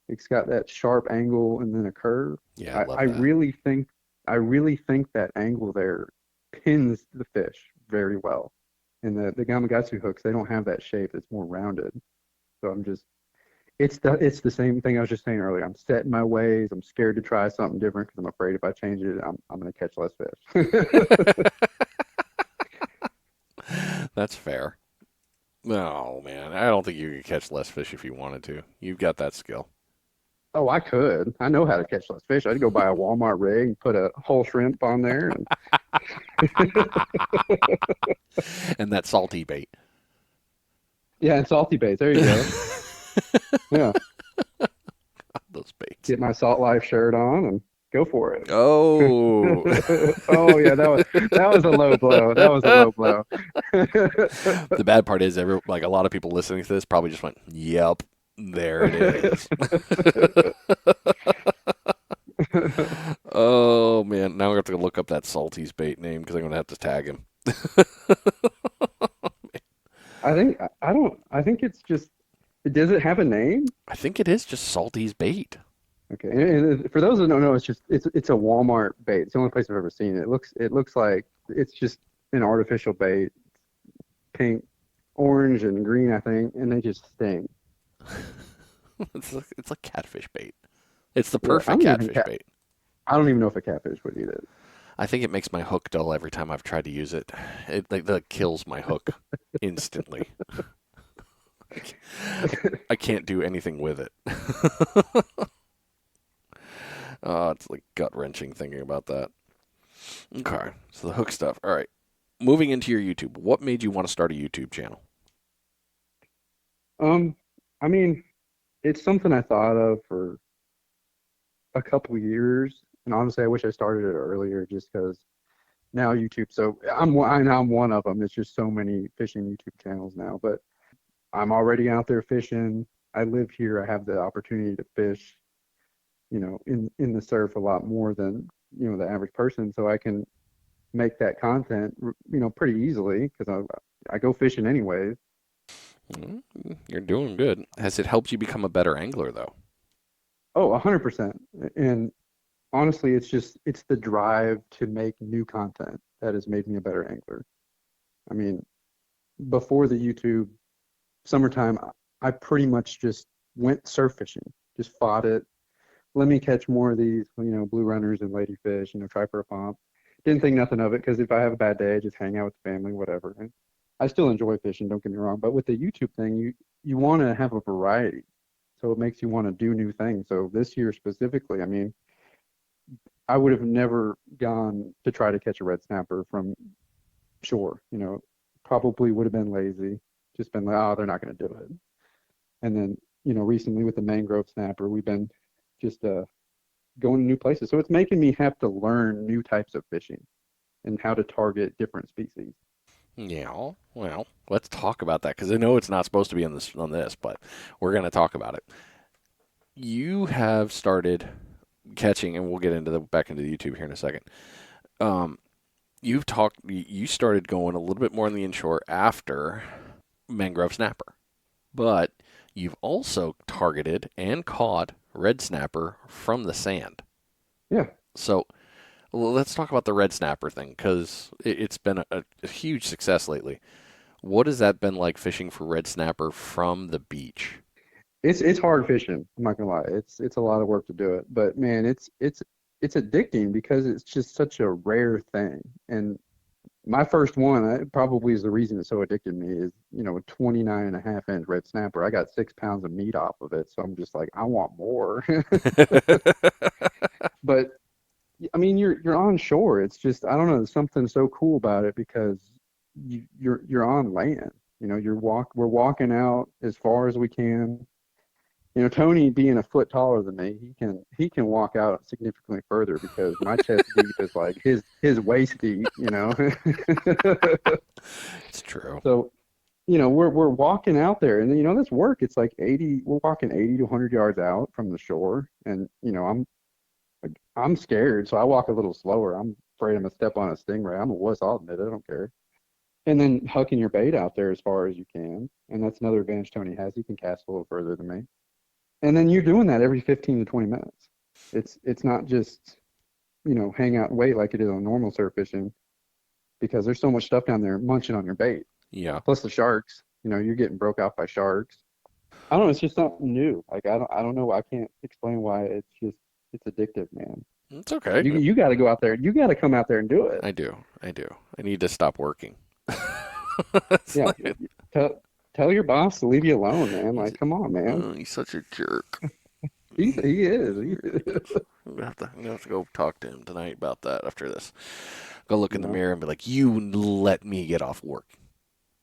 It's got that sharp angle and then a curve. Yeah, I love I that. really think that angle there pins the fish very well. And the Gamakatsu hooks, they don't have that shape. It's more rounded. So it's the same thing I was just saying earlier. I'm set in my ways. I'm scared to try something different because I'm afraid if I change it, I'm going to catch less fish. That's fair. No, man. I don't think you could catch less fish if you wanted to. You've got that skill. Oh, I could. I know how to catch less fish. I'd go buy a Walmart rig and put a whole shrimp on there. And And that salty bait. yeah, and salty baits. There you go. Yeah, Those baits. get my Salt Life shirt on and go for it. Oh. Oh yeah, that was a low blow. That was a low blow. The bad part is like a lot of people listening to this probably just went, "Yep, there it is." Oh man, now we have to look up that Salty's bait name because I'm gonna have to tag him. I think it's just. Does it have a name? I think it is just Salty's bait. Okay, and for those that don't know, it's a Walmart bait. It's the only place I've ever seen it. It looks like it's just an artificial bait, pink, orange, and green, I think, and they just sting. It's like catfish bait. It's the Yeah, perfect catfish bait. I don't even know if a catfish would eat it. I think it makes my hook dull every time I've tried to use it. It like that kills my hook instantly. I can't do anything with it. It's like gut wrenching thinking about that. Okay, so the hook stuff. All right, moving into your YouTube. What made you want to start a YouTube channel? I mean, it's something I thought of for a couple years, and honestly, I wish I started it earlier, just because now YouTube. So I'm one of them. It's just so many fishing YouTube channels now, but I'm already out there fishing. I live here. I have the opportunity to fish, in the surf a lot more than, the average person. So I can make that content, pretty easily because I go fishing anyways. You're doing good. Has it helped you become a better angler, though? Oh, 100%. And honestly, it's the drive to make new content that has made me a better angler. I mean, before the YouTube summertime, I pretty much just went surf fishing, just fought it. Let me catch more of these, blue runners and ladyfish, try for a pump. Didn't think nothing of it because if I have a bad day, I just hang out with the family, whatever. And I still enjoy fishing, don't get me wrong, but with the YouTube thing, you want to have a variety. So it makes you want to do new things. So this year specifically, I mean, I would have never gone to try to catch a red snapper from shore, probably would have been lazy, just been like, oh, they're not going to do it. And then, recently with the mangrove snapper, we've been just going to new places. So it's making me have to learn new types of fishing and how to target different species. Yeah, well, let's talk about that because I know it's not supposed to be on this, but we're going to talk about it. You have started catching, and we'll get into back into the YouTube here in a second. Um, you started going a little bit more on the inshore after mangrove snapper, but you've also targeted and caught red snapper from the sand. Yeah. So let's talk about the red snapper thing because it's been a huge success lately. What has that been like fishing for red snapper from the beach? It's hard fishing. I'm not gonna lie. It's a lot of work to do it, but man, it's addicting because it's just such a rare thing. And my first one, probably is the reason it so addicted me is, a 29.5 inch red snapper. I got 6 pounds of meat off of it, so I'm just like, I want more. But I mean, you're on shore. It's just, I don't know, there's something so cool about it because you're on land. We're walking out as far as we can. Tony being a foot taller than me, he can walk out significantly further because my chest deep is like his waist deep. It's true. So, we're walking out there and that's work. It's like we're walking 80 to 100 yards out from the shore and I'm scared, so I walk a little slower. I'm afraid I'm gonna step on a stingray. I'm a wuss, I'll admit it, I don't care. And then hucking your bait out there as far as you can. And that's another advantage Tony has. He can cast a little further than me. And then you're doing that every 15 to 20 minutes. It's not just, hang out and wait like it is on normal surf fishing because there's so much stuff down there munching on your bait. Yeah. Plus the sharks, you're getting broke out by sharks. I don't know, it's just something new. Like I don't know, I can't explain why it's addictive, man. It's okay. You got to go out there. You got to come out there and do it. I do. I need to stop working. Yeah. Like, Tell your boss to leave you alone, man. Like, come on, man. oh, he's such a jerk. He is. I'm gonna have to go talk to him tonight about that after this. Go look in the mirror and be like, "You let me get off work."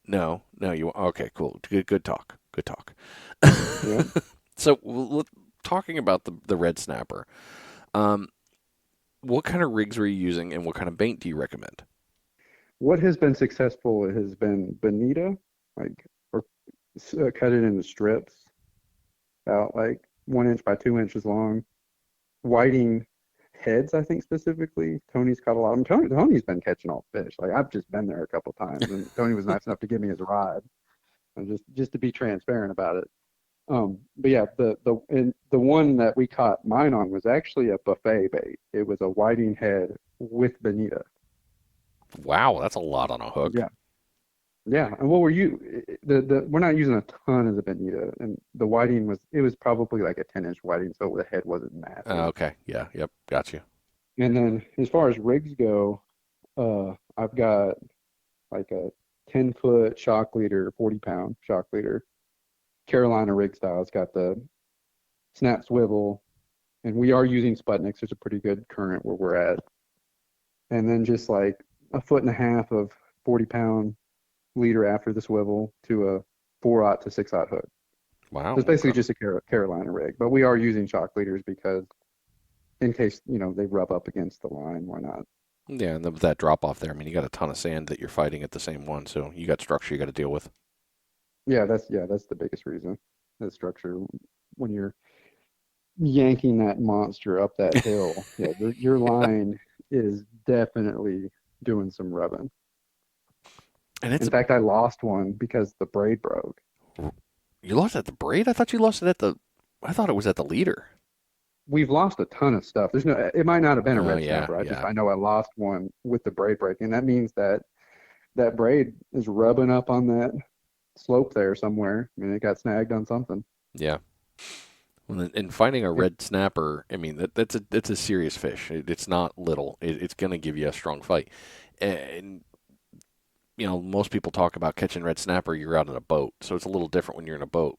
No, you. Okay, cool. Good talk. Good talk. Yeah. So, talking about the red snapper, what kind of rigs were you using, and what kind of bait do you recommend? What has been successful has been bonita, like, or cut it into strips, about like 1 inch by 2 inches long. Whiting heads, I think specifically. Tony's caught a lot of them. Tony's been catching all fish. Like I've just been there a couple times, and Tony was nice enough to give me his rod, and just to be transparent about it. But yeah, the one that we caught mine on was actually a buffet bait. It was a whiting head with bonita. Wow, that's a lot on a hook. Yeah. Yeah, and what were you? We're not using a ton of the bonita, and the whiting was probably like a 10-inch whiting, so the head wasn't massive. Okay, yeah, yep, got you. And then as far as rigs go, I've got like a 10-foot shock leader, 40-pound shock leader, Carolina rig style. It's got the snap swivel, and we are using Sputniks. There's a pretty good current where we're at. And then just like a foot and a half of 40-pound leader after the swivel to a 4/0 to 6/0 hook. Wow. So it's basically just a Carolina rig, but we are using shock leaders because in case, they rub up against the line, why not? Yeah, and with that drop off there, I mean, you got a ton of sand that you're fighting at the same one, so you got structure you got to deal with. Yeah, that's the biggest reason. The structure when you're yanking that monster up that hill, yeah, your line is definitely doing some rubbing. And in fact, I lost one because the braid broke. You lost it at the braid? I thought you lost it I thought it was at the leader. We've lost a ton of stuff. It might not have been a red snapper. I know I lost one with the braid break, and that means that braid is rubbing up on that slope there somewhere. I mean, it got snagged on something. Yeah. And finding a red snapper, I mean, that's a serious fish. It's not little. It's going to give you a strong fight. And most people talk about catching red snapper, you're out in a boat. So it's a little different when you're in a boat.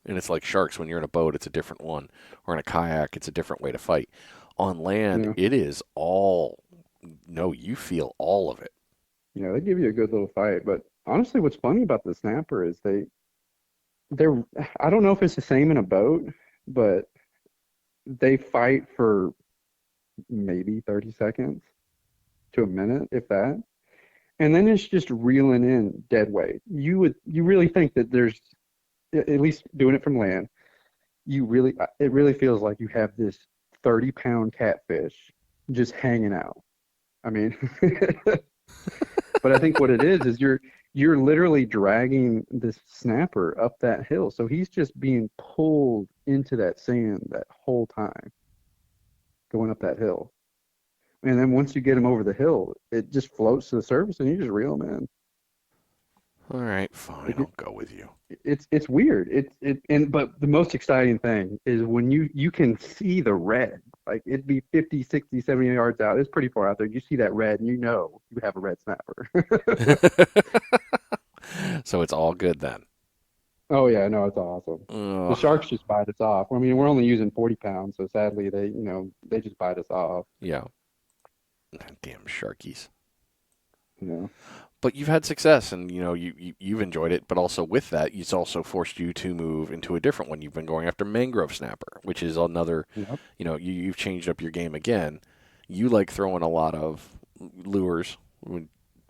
And it's like sharks. When you're in a boat, it's a different one. Or in a kayak, it's a different way to fight. On land, Yeah. it is all, no, you feel all of it. Yeah, they give you a good little fight. But honestly, what's funny about the snapper is they're I don't know if it's the same in a boat, but they fight for maybe 30 seconds to a minute, if that. And then it's just reeling in dead weight. You really think that there's at least doing it from land, it really feels like you have this 30-pound catfish just hanging out. I mean, but I think what it is you're literally dragging this snapper up that hill. So he's just being pulled into that sand that whole time going up that hill. And then once you get him over the hill, it just floats to the surface and you just reel him in. All right, fine, I'll go with you. It's weird. But the most exciting thing is when you can see the red. Like it'd be 50, 60, 70 yards out. It's pretty far out there. You see that red and you know you have a red snapper. So it's all good then. Oh yeah, no, it's awesome. The Ugh, sharks just bite us off. I mean, we're only using 40 pounds, so sadly they just bite us off, yeah, damn sharkies. you know. But you've had success, and you've enjoyed it. But also with that, it's also forced you to move into a different one. You've been going after mangrove snapper, which is another. Yep. You've changed up your game again. You like throwing a lot of lures.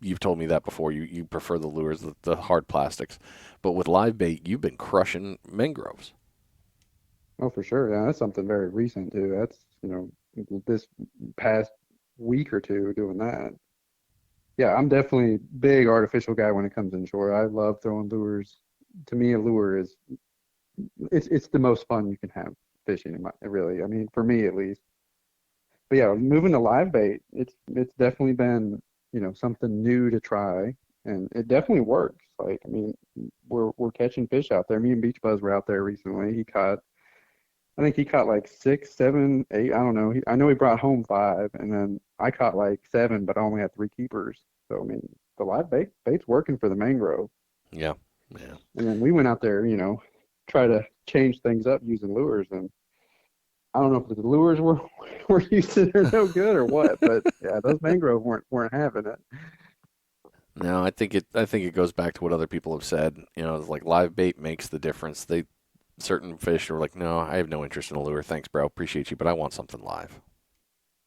You've told me that before. You prefer the lures, the hard plastics. But with live bait, you've been crushing mangroves. Oh, for sure. Yeah, that's something very recent too. That's, this past week or two doing that. Yeah, I'm definitely big artificial guy when it comes inshore. I love throwing lures. To me, a lure is it's the most fun you can have fishing. Really, I mean, for me at least. But yeah, moving to live bait, it's definitely been something new to try, and it definitely works. Like, I mean, we're catching fish out there. Me and Beach Buzz were out there recently. I think he caught like six, seven, eight. I don't know. I know he brought home five, and then I caught like seven, but I only had three keepers. So I mean, the live bait's working for the mangrove. Yeah, yeah. And then we went out there, try to change things up using lures, and I don't know if the lures were were using are no good or what, but yeah, those mangrove weren't having it. No, I think it goes back to what other people have said. It's like live bait makes the difference. Certain fish are like, no, I have no interest in a lure. Thanks, bro. Appreciate you, but I want something live.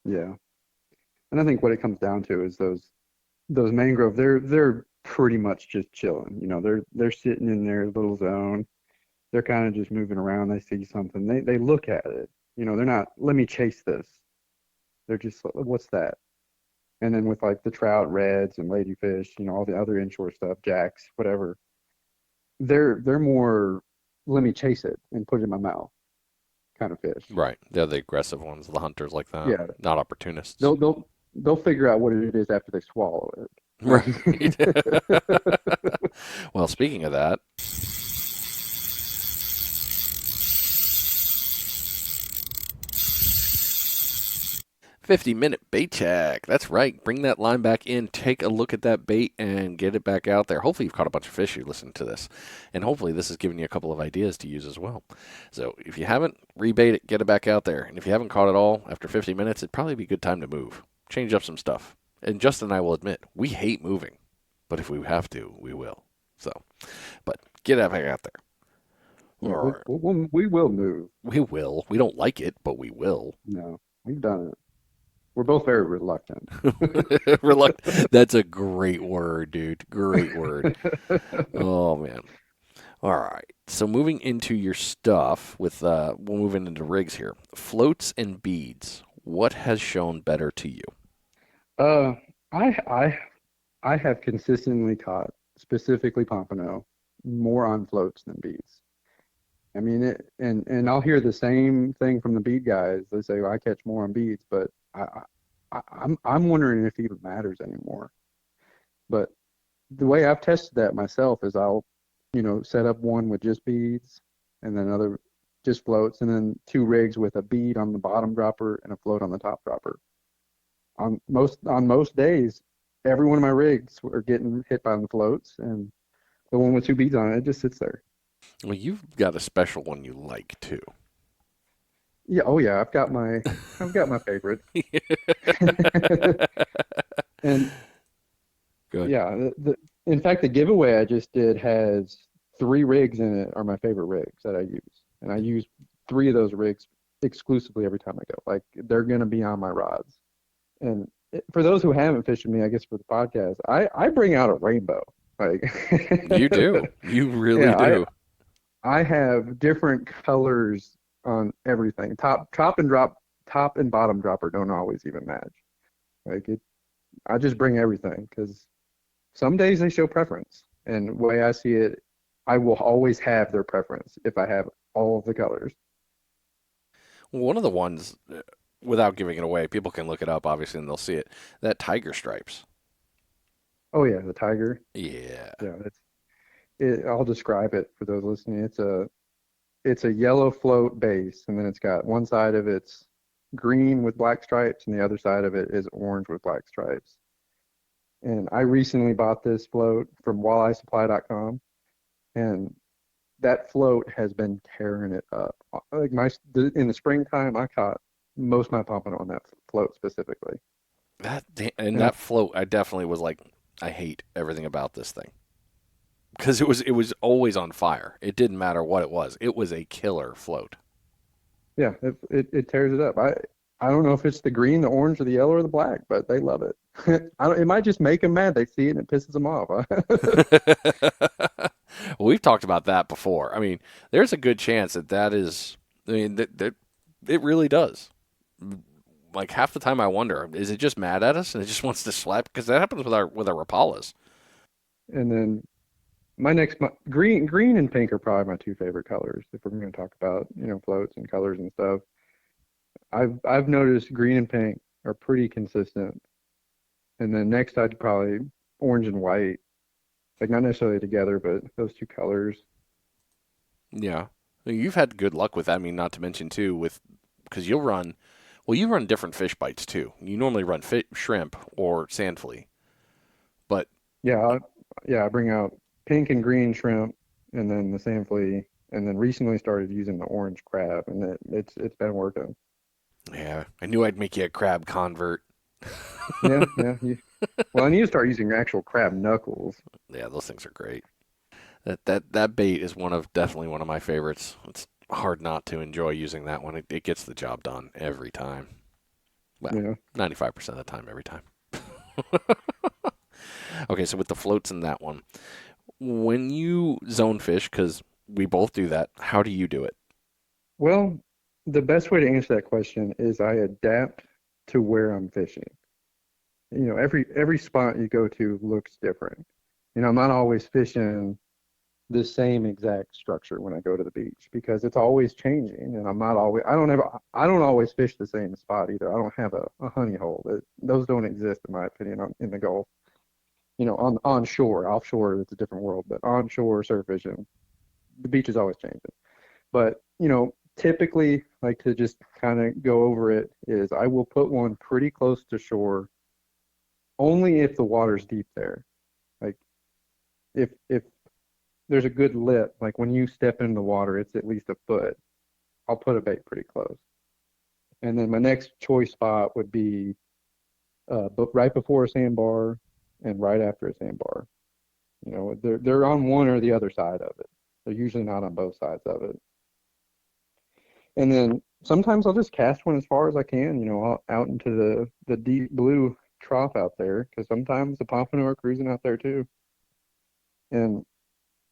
Yeah, and I think what it comes down to is those mangrove. They're pretty much just chilling. They're sitting in their little zone. They're kind of just moving around. They see something. They look at it. They're not, let me chase this. They're just, what's that? And then with like the trout, reds, and ladyfish, all the other inshore stuff, jacks, whatever, they're more, let me chase it and put it in my mouth kind of fish. Right. They're the aggressive ones, the hunters like that, Yeah, not opportunists. they'll figure out what it is after they swallow it. Right. Right? Well, speaking of that, 50-minute bait check. That's right. Bring that line back in, take a look at that bait, and get it back out there. Hopefully, you've caught a bunch of fish. You listen to this, and hopefully, this has given you a couple of ideas to use as well. So, if you haven't, rebait it, get it back out there. And if you haven't caught it all after 50 minutes, it'd probably be a good time to move, change up some stuff. And Justin and I will admit, we hate moving, but if we have to, we will. So, but get it back out there. Yeah, Or we will move. we will. We don't like it, but we will. No, we've done it. We're both very reluctant. That's a great word, dude. Great word. Oh man. All right. So moving into your stuff we'll move into rigs here. Floats and beads. What has shown better to you? Uh, I I I have consistently caught, specifically pompano, more on floats than beads. I mean and I'll hear the same thing from the bead guys. They say, well, I catch more on beads, but I'm wondering if it even matters anymore. But the way I've tested that myself is I'll, set up one with just beads and then another just floats and then two rigs with a bead on the bottom dropper and a float on the top dropper. On most days, every one of my rigs are getting hit by the floats, and the one with two beads on it, it just sits there. Well, you've got a special one you like too. Yeah, oh yeah, I've got my favorites. And Good. yeah, in fact, the giveaway I just did has three rigs in it are my favorite rigs that I use, and I use three of those rigs exclusively every time I go. Like they're gonna be on my rods. And for those who haven't fished with me, I guess for the podcast, I bring out a rainbow. Like, You do. You really yeah, do. I have different colors on everything. Top and bottom dropper don't always even match. Like it, I just bring everything because some days they show preference, and the way I see it, I will always have their preference if I have all of the colors. One of the ones, without giving it away, people can look it up, obviously, and they'll see it. That tiger stripes. Oh yeah, the tiger. Yeah. Yeah, I'll describe it for those listening. It's a yellow float base, and then it's got one side of it's green with black stripes, and the other side of it is orange with black stripes. And I recently bought this float from walleyesupply.com, and that float has been tearing it up. Like in the springtime, I caught most of my pompano on that float specifically. And And I, that float, I definitely was like, I hate everything about this thing because it was always on fire. It didn't matter what it was. It was a killer float. yeah, it tears it up. I don't know if it's the green, the orange, or the yellow, or the black, but they love it. It might just make them mad. They see it and it pisses them off. We've talked about that before. I mean, there's a good chance that is. I mean, that it really does. Like half the time, I wonder, is it just mad at us and it just wants to slap? Because that happens with our Rapalas. And then green and pink are probably my two favorite colors if we're going to talk about floats and colors and stuff. I've noticed green and pink are pretty consistent, and then next I'd probably orange and white, like not necessarily together, but those two colors. Yeah, you've had good luck with that. I mean, not to mention too with because you run different fish bites too. You normally run shrimp or sand flea, but Yeah, I bring out pink and green shrimp, and then the sand flea, and then recently started using the orange crab, and it's been working. yeah, I knew I'd make you a crab convert. Yeah, yeah. Well, I need to start using actual crab knuckles. Yeah, those things are great. That bait is definitely one of my favorites. It's hard not to enjoy using that one. It gets the job done every time. Well, Yeah. 95% of the time, every time. Okay, so with the floats in that one, when you zone fish, because we both do that, how do you do it? Well, the best way to answer that question is I adapt to where I'm fishing. Every spot you go to looks different. I'm not always fishing the same exact structure when I go to the beach because it's always changing, and I don't always fish the same spot either. I don't have a honey hole. Those don't exist in my opinion in the Gulf. On shore, offshore, it's a different world, but onshore surf fishing, the beach is always changing. But, typically, like to just kind of go over it, is I will put one pretty close to shore only if the water's deep there. Like if there's a good lip, like when you step in the water, it's at least a foot, I'll put a bait pretty close. And then my next choice spot would be but right before a sandbar and right after a sandbar. They're on one or the other side of it. They're usually not on both sides of it. And then sometimes I'll just cast one as far as I can, out into the deep blue trough out there, because sometimes the pompano are cruising out there too. And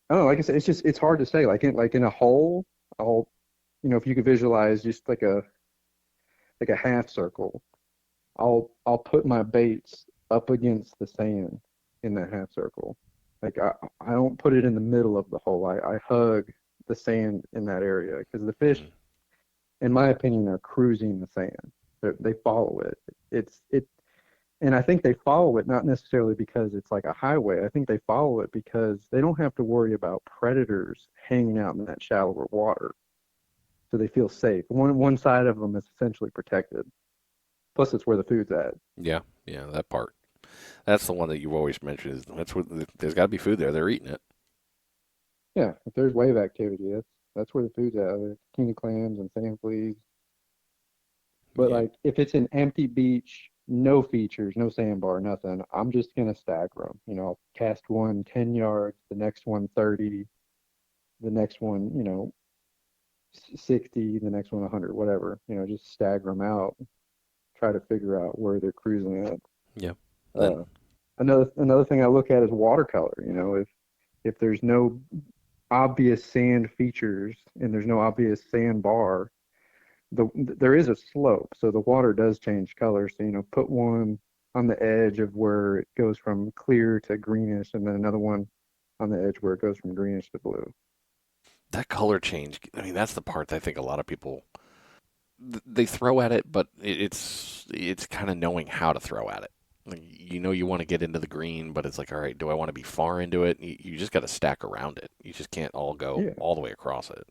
I don't know, like I said, it's hard to say. Like in a hole, if you could visualize just like a half circle, I'll put my baits up against the sand in that half circle. Like I don't put it in the middle of the hole. I hug the sand in that area because the fish, in my opinion, are cruising the sand. They follow it. And I think they follow it not necessarily because it's like a highway. I think they follow it because they don't have to worry about predators hanging out in that shallower water. So they feel safe. One side of them is essentially protected. Plus, it's where the food's at. Yeah, that part. That's the one that you've always mentioned. That's what there's got to be food there. They're eating it. Yeah, if there's wave activity, that's where the food's at. There's king of clams and sand fleas. But Yeah. like if it's an empty beach, no features, no sandbar, nothing, I'm just gonna stagger them. I'll cast one 10 yards, the next one 30, the next one, 60, the next one 100, whatever. Just stagger them out, try to figure out where they're cruising at. Yeah. Then Uh, another thing I look at is watercolor. If there's no obvious sand features and there's no obvious sandbar, there is a slope, so the water does change color. So, put one on the edge of where it goes from clear to greenish, and then another one on the edge where it goes from greenish to blue. that color change. I mean, that's the part that I think a lot of people they throw at it, but it's kind of knowing how to throw at it. Like, you want to get into the green, but it's like, all right, do I want to be far into it? You just got to stack around it. You just can't all go Yeah. all the way across it.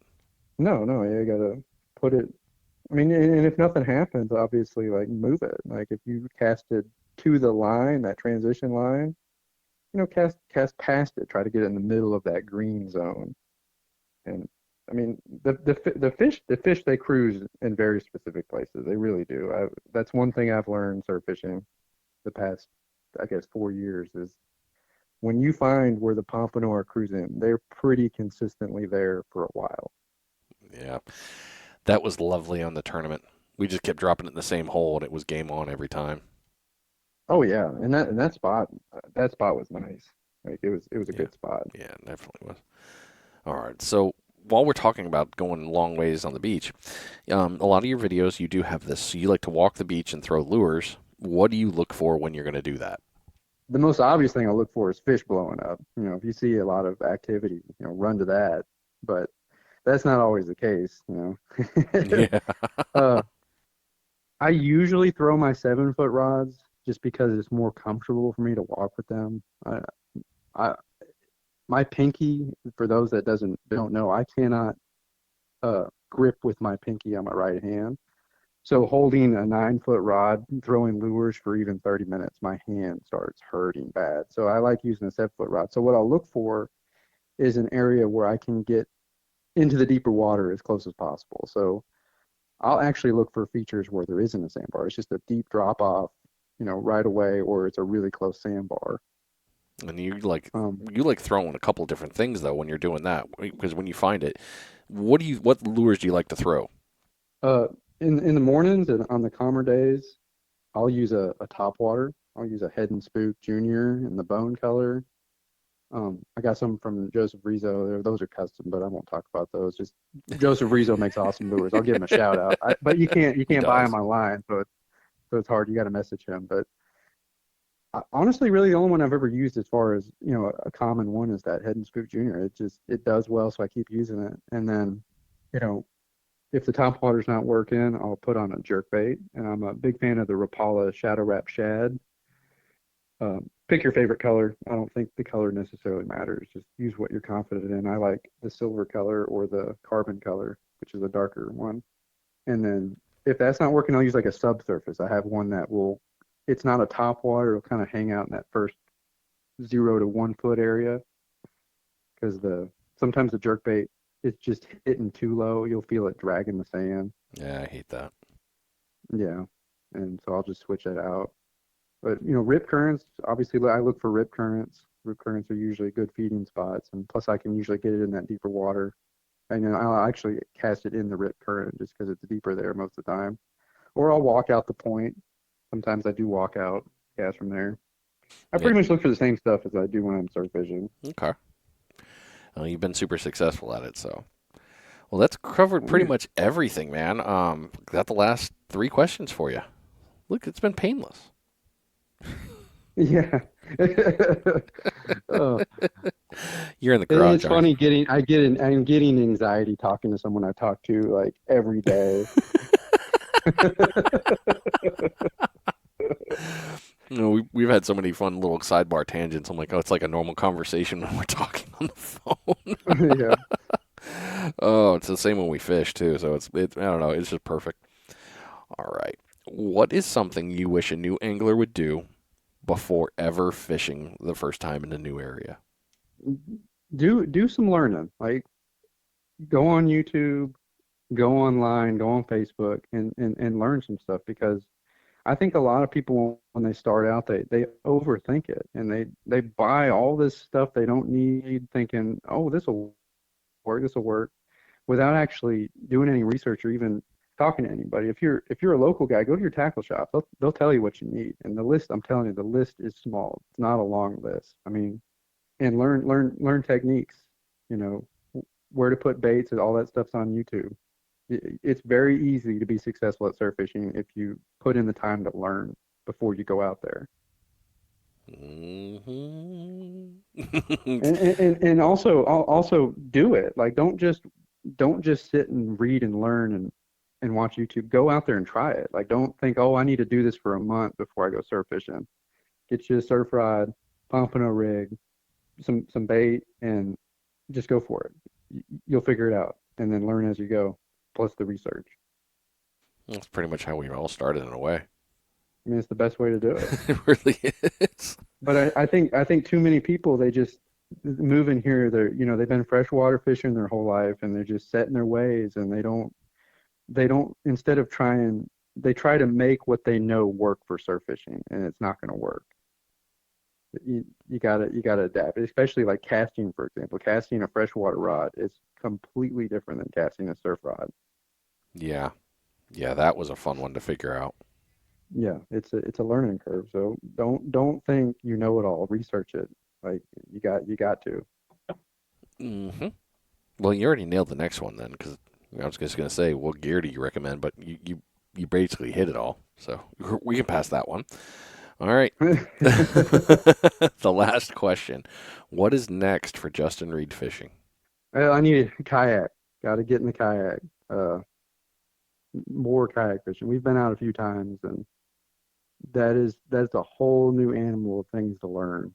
No, no, you gotta put it. I mean, and if nothing happens, obviously, like move it. Like if you cast it to the line, that transition line, cast past it. Try to get it in the middle of that green zone. And I mean, the fish they cruise in very specific places. They really do. That's one thing I've learned surf fishing the past, I guess, 4 years is when you find where the pompano are cruising, they're pretty consistently there for a while. Yeah, that was lovely on the tournament. We just kept dropping it in the same hole, and it was game on every time. Oh yeah, and that spot was nice. Like it was a Yeah, good spot. yeah, it definitely was. All right, so while we're talking about going long ways on the beach, a lot of your videos you do have this. So you like to walk the beach and throw lures. What do you look for when you're going to do that? The most obvious thing I look for is fish blowing up. If you see a lot of activity, run to that. But that's not always the case. Yeah, Uh, I usually throw my 7 foot rods just because it's more comfortable for me to walk with them. I my pinky, for those that doesn't don't know, I cannot grip with my pinky on my right hand. So holding a 9 foot rod, throwing lures for even 30 minutes, my hand starts hurting bad. So I like using a 7 foot rod. So what I'll look for is an area where I can get into the deeper water as close as possible. So I'll actually look for features where there isn't a sandbar. It's just a deep drop off, right away, or it's a really close sandbar. and you Um, like throwing a couple different things though when you're doing that because when you find it, what lures do you like to throw? uh, in the mornings and on the calmer days, I'll use a top water. I'll use a Head and Spook Junior in the bone color. I got some from Joseph Rizzo. Those are custom, but I won't talk about those. Just Joseph Rizzo makes awesome lures. I'll give him a shout out. But you He can't buy them does. online, so it's hard. You got to message him. But honestly, really, the only one I've ever used as far as a common one is that Head and Spook Junior. It does well, so I keep using it. And then, you know, if the top water's not working, I'll put on a jerkbait. And I'm a big fan of the Rapala Shadow Wrap Shad. Pick your favorite color. I don't think the color necessarily matters. Just use what you're confident in. I like the silver color or the carbon color, which is a darker one. And then if that's not working, I'll use like a subsurface. I have one that it's not a top water. It'll kind of hang out in that first 0 to 1 foot area because sometimes the jerkbait is just hitting too low. You'll feel it dragging the sand. Yeah, I hate that. Yeah. And so I'll just switch it out. But rip currents, obviously I look for rip currents. Rip currents are usually good feeding spots, and plus I can usually get it in that deeper water. And I'll actually cast it in the rip current just because it's deeper there most of the time. Or I'll walk out the point. Sometimes I do walk out, cast from there. I Yeah. pretty much look for the same stuff as I do when I'm surf fishing. Okay. Well, you've been super successful at it, so. Well, that's covered pretty Yeah. much everything, man. Got the last three questions for you. Look, it's been painless. Yeah. Oh, You're in the garage, it's aren't funny I'm getting anxiety talking to someone I talk to like every day. you? No, we've had so many fun little sidebar tangents. I'm like, oh, it's like a normal conversation when we're talking on the phone. Yeah. Oh, it's the same when we fish too. So I don't know. It's just perfect. All right. What is something you wish a new angler would do before ever fishing the first time in a new area. Do some learning. Like go on YouTube, go online, go on Facebook, and learn some stuff because I think a lot of people when they start out they overthink it and they buy all this stuff they don't need, thinking, oh, this will work, without actually doing any research or even talking to anybody. If you're a local guy, go to your tackle shop. They'll tell you what you need. And the list, I'm telling you, the list is small. It's not a long list. I mean, and learn techniques. You know, where to put baits and all that stuff's on YouTube. It's very easy to be successful at surf fishing if you put in the time to learn before you go out there. Mm-hmm. And also do it. Like don't just sit and read and learn and watch YouTube. Go out there and try it. Like don't think, oh, I need to do this for a month before I go surf fishing. Get you a surf rod, pumping a rig, some bait, and just go for it. You'll figure it out, and then learn as you go. Plus the research. That's pretty much how we all started in a way. I mean, it's the best way to do it. It really is. But I think too many people, they just move in here. They've been freshwater fishing their whole life, and they're just set in their ways, and they don't instead of trying, they try to make what they know work for surf fishing, and it's not going to work. You gotta adapt, especially like casting, for example. Casting a freshwater rod is completely different than casting a surf rod. Yeah. Yeah, that was a fun one to figure out. Yeah, it's a learning curve. So don't think you know it all. Research it. Like you got to. Mm-hmm. Well, you already nailed the next one then, because I was just going to say, what gear do you recommend? But you basically hit it all. So we can pass that one. All right. The last question. What is next for Justin Reed Fishing? I need a kayak. Got to get in the kayak. More kayak fishing. We've been out a few times, and that's a whole new animal of things to learn.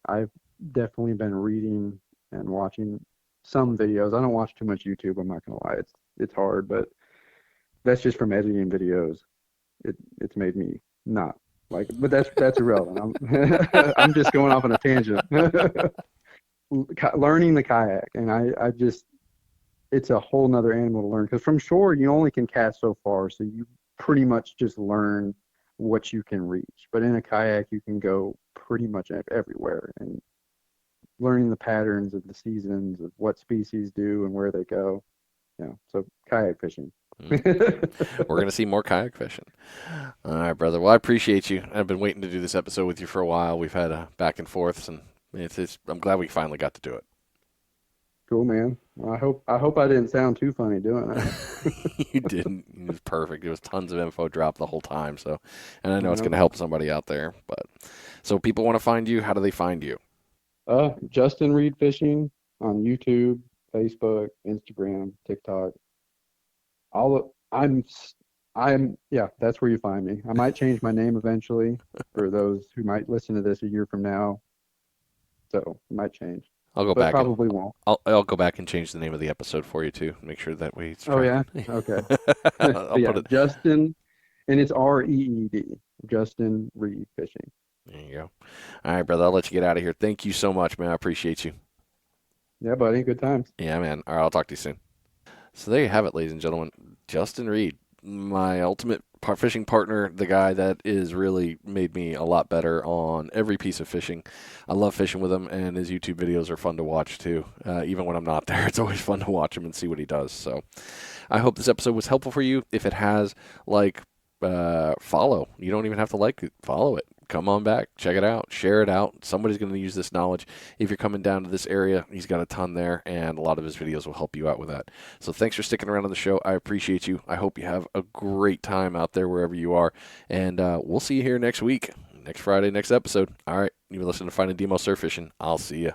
I've definitely been reading and watching some videos. I don't watch too much YouTube. I'm not gonna lie. It's hard, but that's just from editing videos. It's made me not like. But that's irrelevant. I'm just going off on a tangent. Learning the kayak, and I just it's a whole nother animal to learn because from shore you only can cast so far, so you pretty much just learn what you can reach. But in a kayak you can go pretty much everywhere, and learning the patterns of the seasons of what species do and where they go. Yeah, so kayak fishing. We're going to see more kayak fishing. All right, brother. Well, I appreciate you. I've been waiting to do this episode with you for a while. We've had back and forths, and I'm glad we finally got to do it. Cool, man. Well, I hope I didn't sound too funny doing it. You didn't. It was perfect. It was tons of info dropped the whole time. So, and I know it's going to help somebody out there. But so people want to find you. How do they find you? Justin Reed Fishing on YouTube, Facebook, Instagram, TikTok. Yeah, that's where you find me. I might change my name eventually for those who might listen to this a year from now. So it might change. I'll go but back. Probably won't. I'll go back and change the name of the episode for you too. Make sure that way. Oh yeah. Okay. I'll put it. Justin, and it's REED. Justin Reed Fishing. There you go. All right, brother. I'll let you get out of here. Thank you so much, man. I appreciate you. Yeah, buddy. Good times. Yeah, man. All right. I'll talk to you soon. So there you have it, ladies and gentlemen. Justin Reed, my ultimate fishing partner, the guy that is really made me a lot better on every piece of fishing. I love fishing with him, and his YouTube videos are fun to watch too. Even when I'm not there, it's always fun to watch him and see what he does. So I hope this episode was helpful for you. If it has, follow. You don't even have to like it. Follow it. Come on back. Check it out. Share it out. Somebody's going to use this knowledge. If you're coming down to this area, he's got a ton there, and a lot of his videos will help you out with that. So thanks for sticking around on the show. I appreciate you. I hope you have a great time out there wherever you are, and we'll see you here next week, next Friday, next episode. All right. You've been listening to Finding Demo Surf Fishing. I'll see you.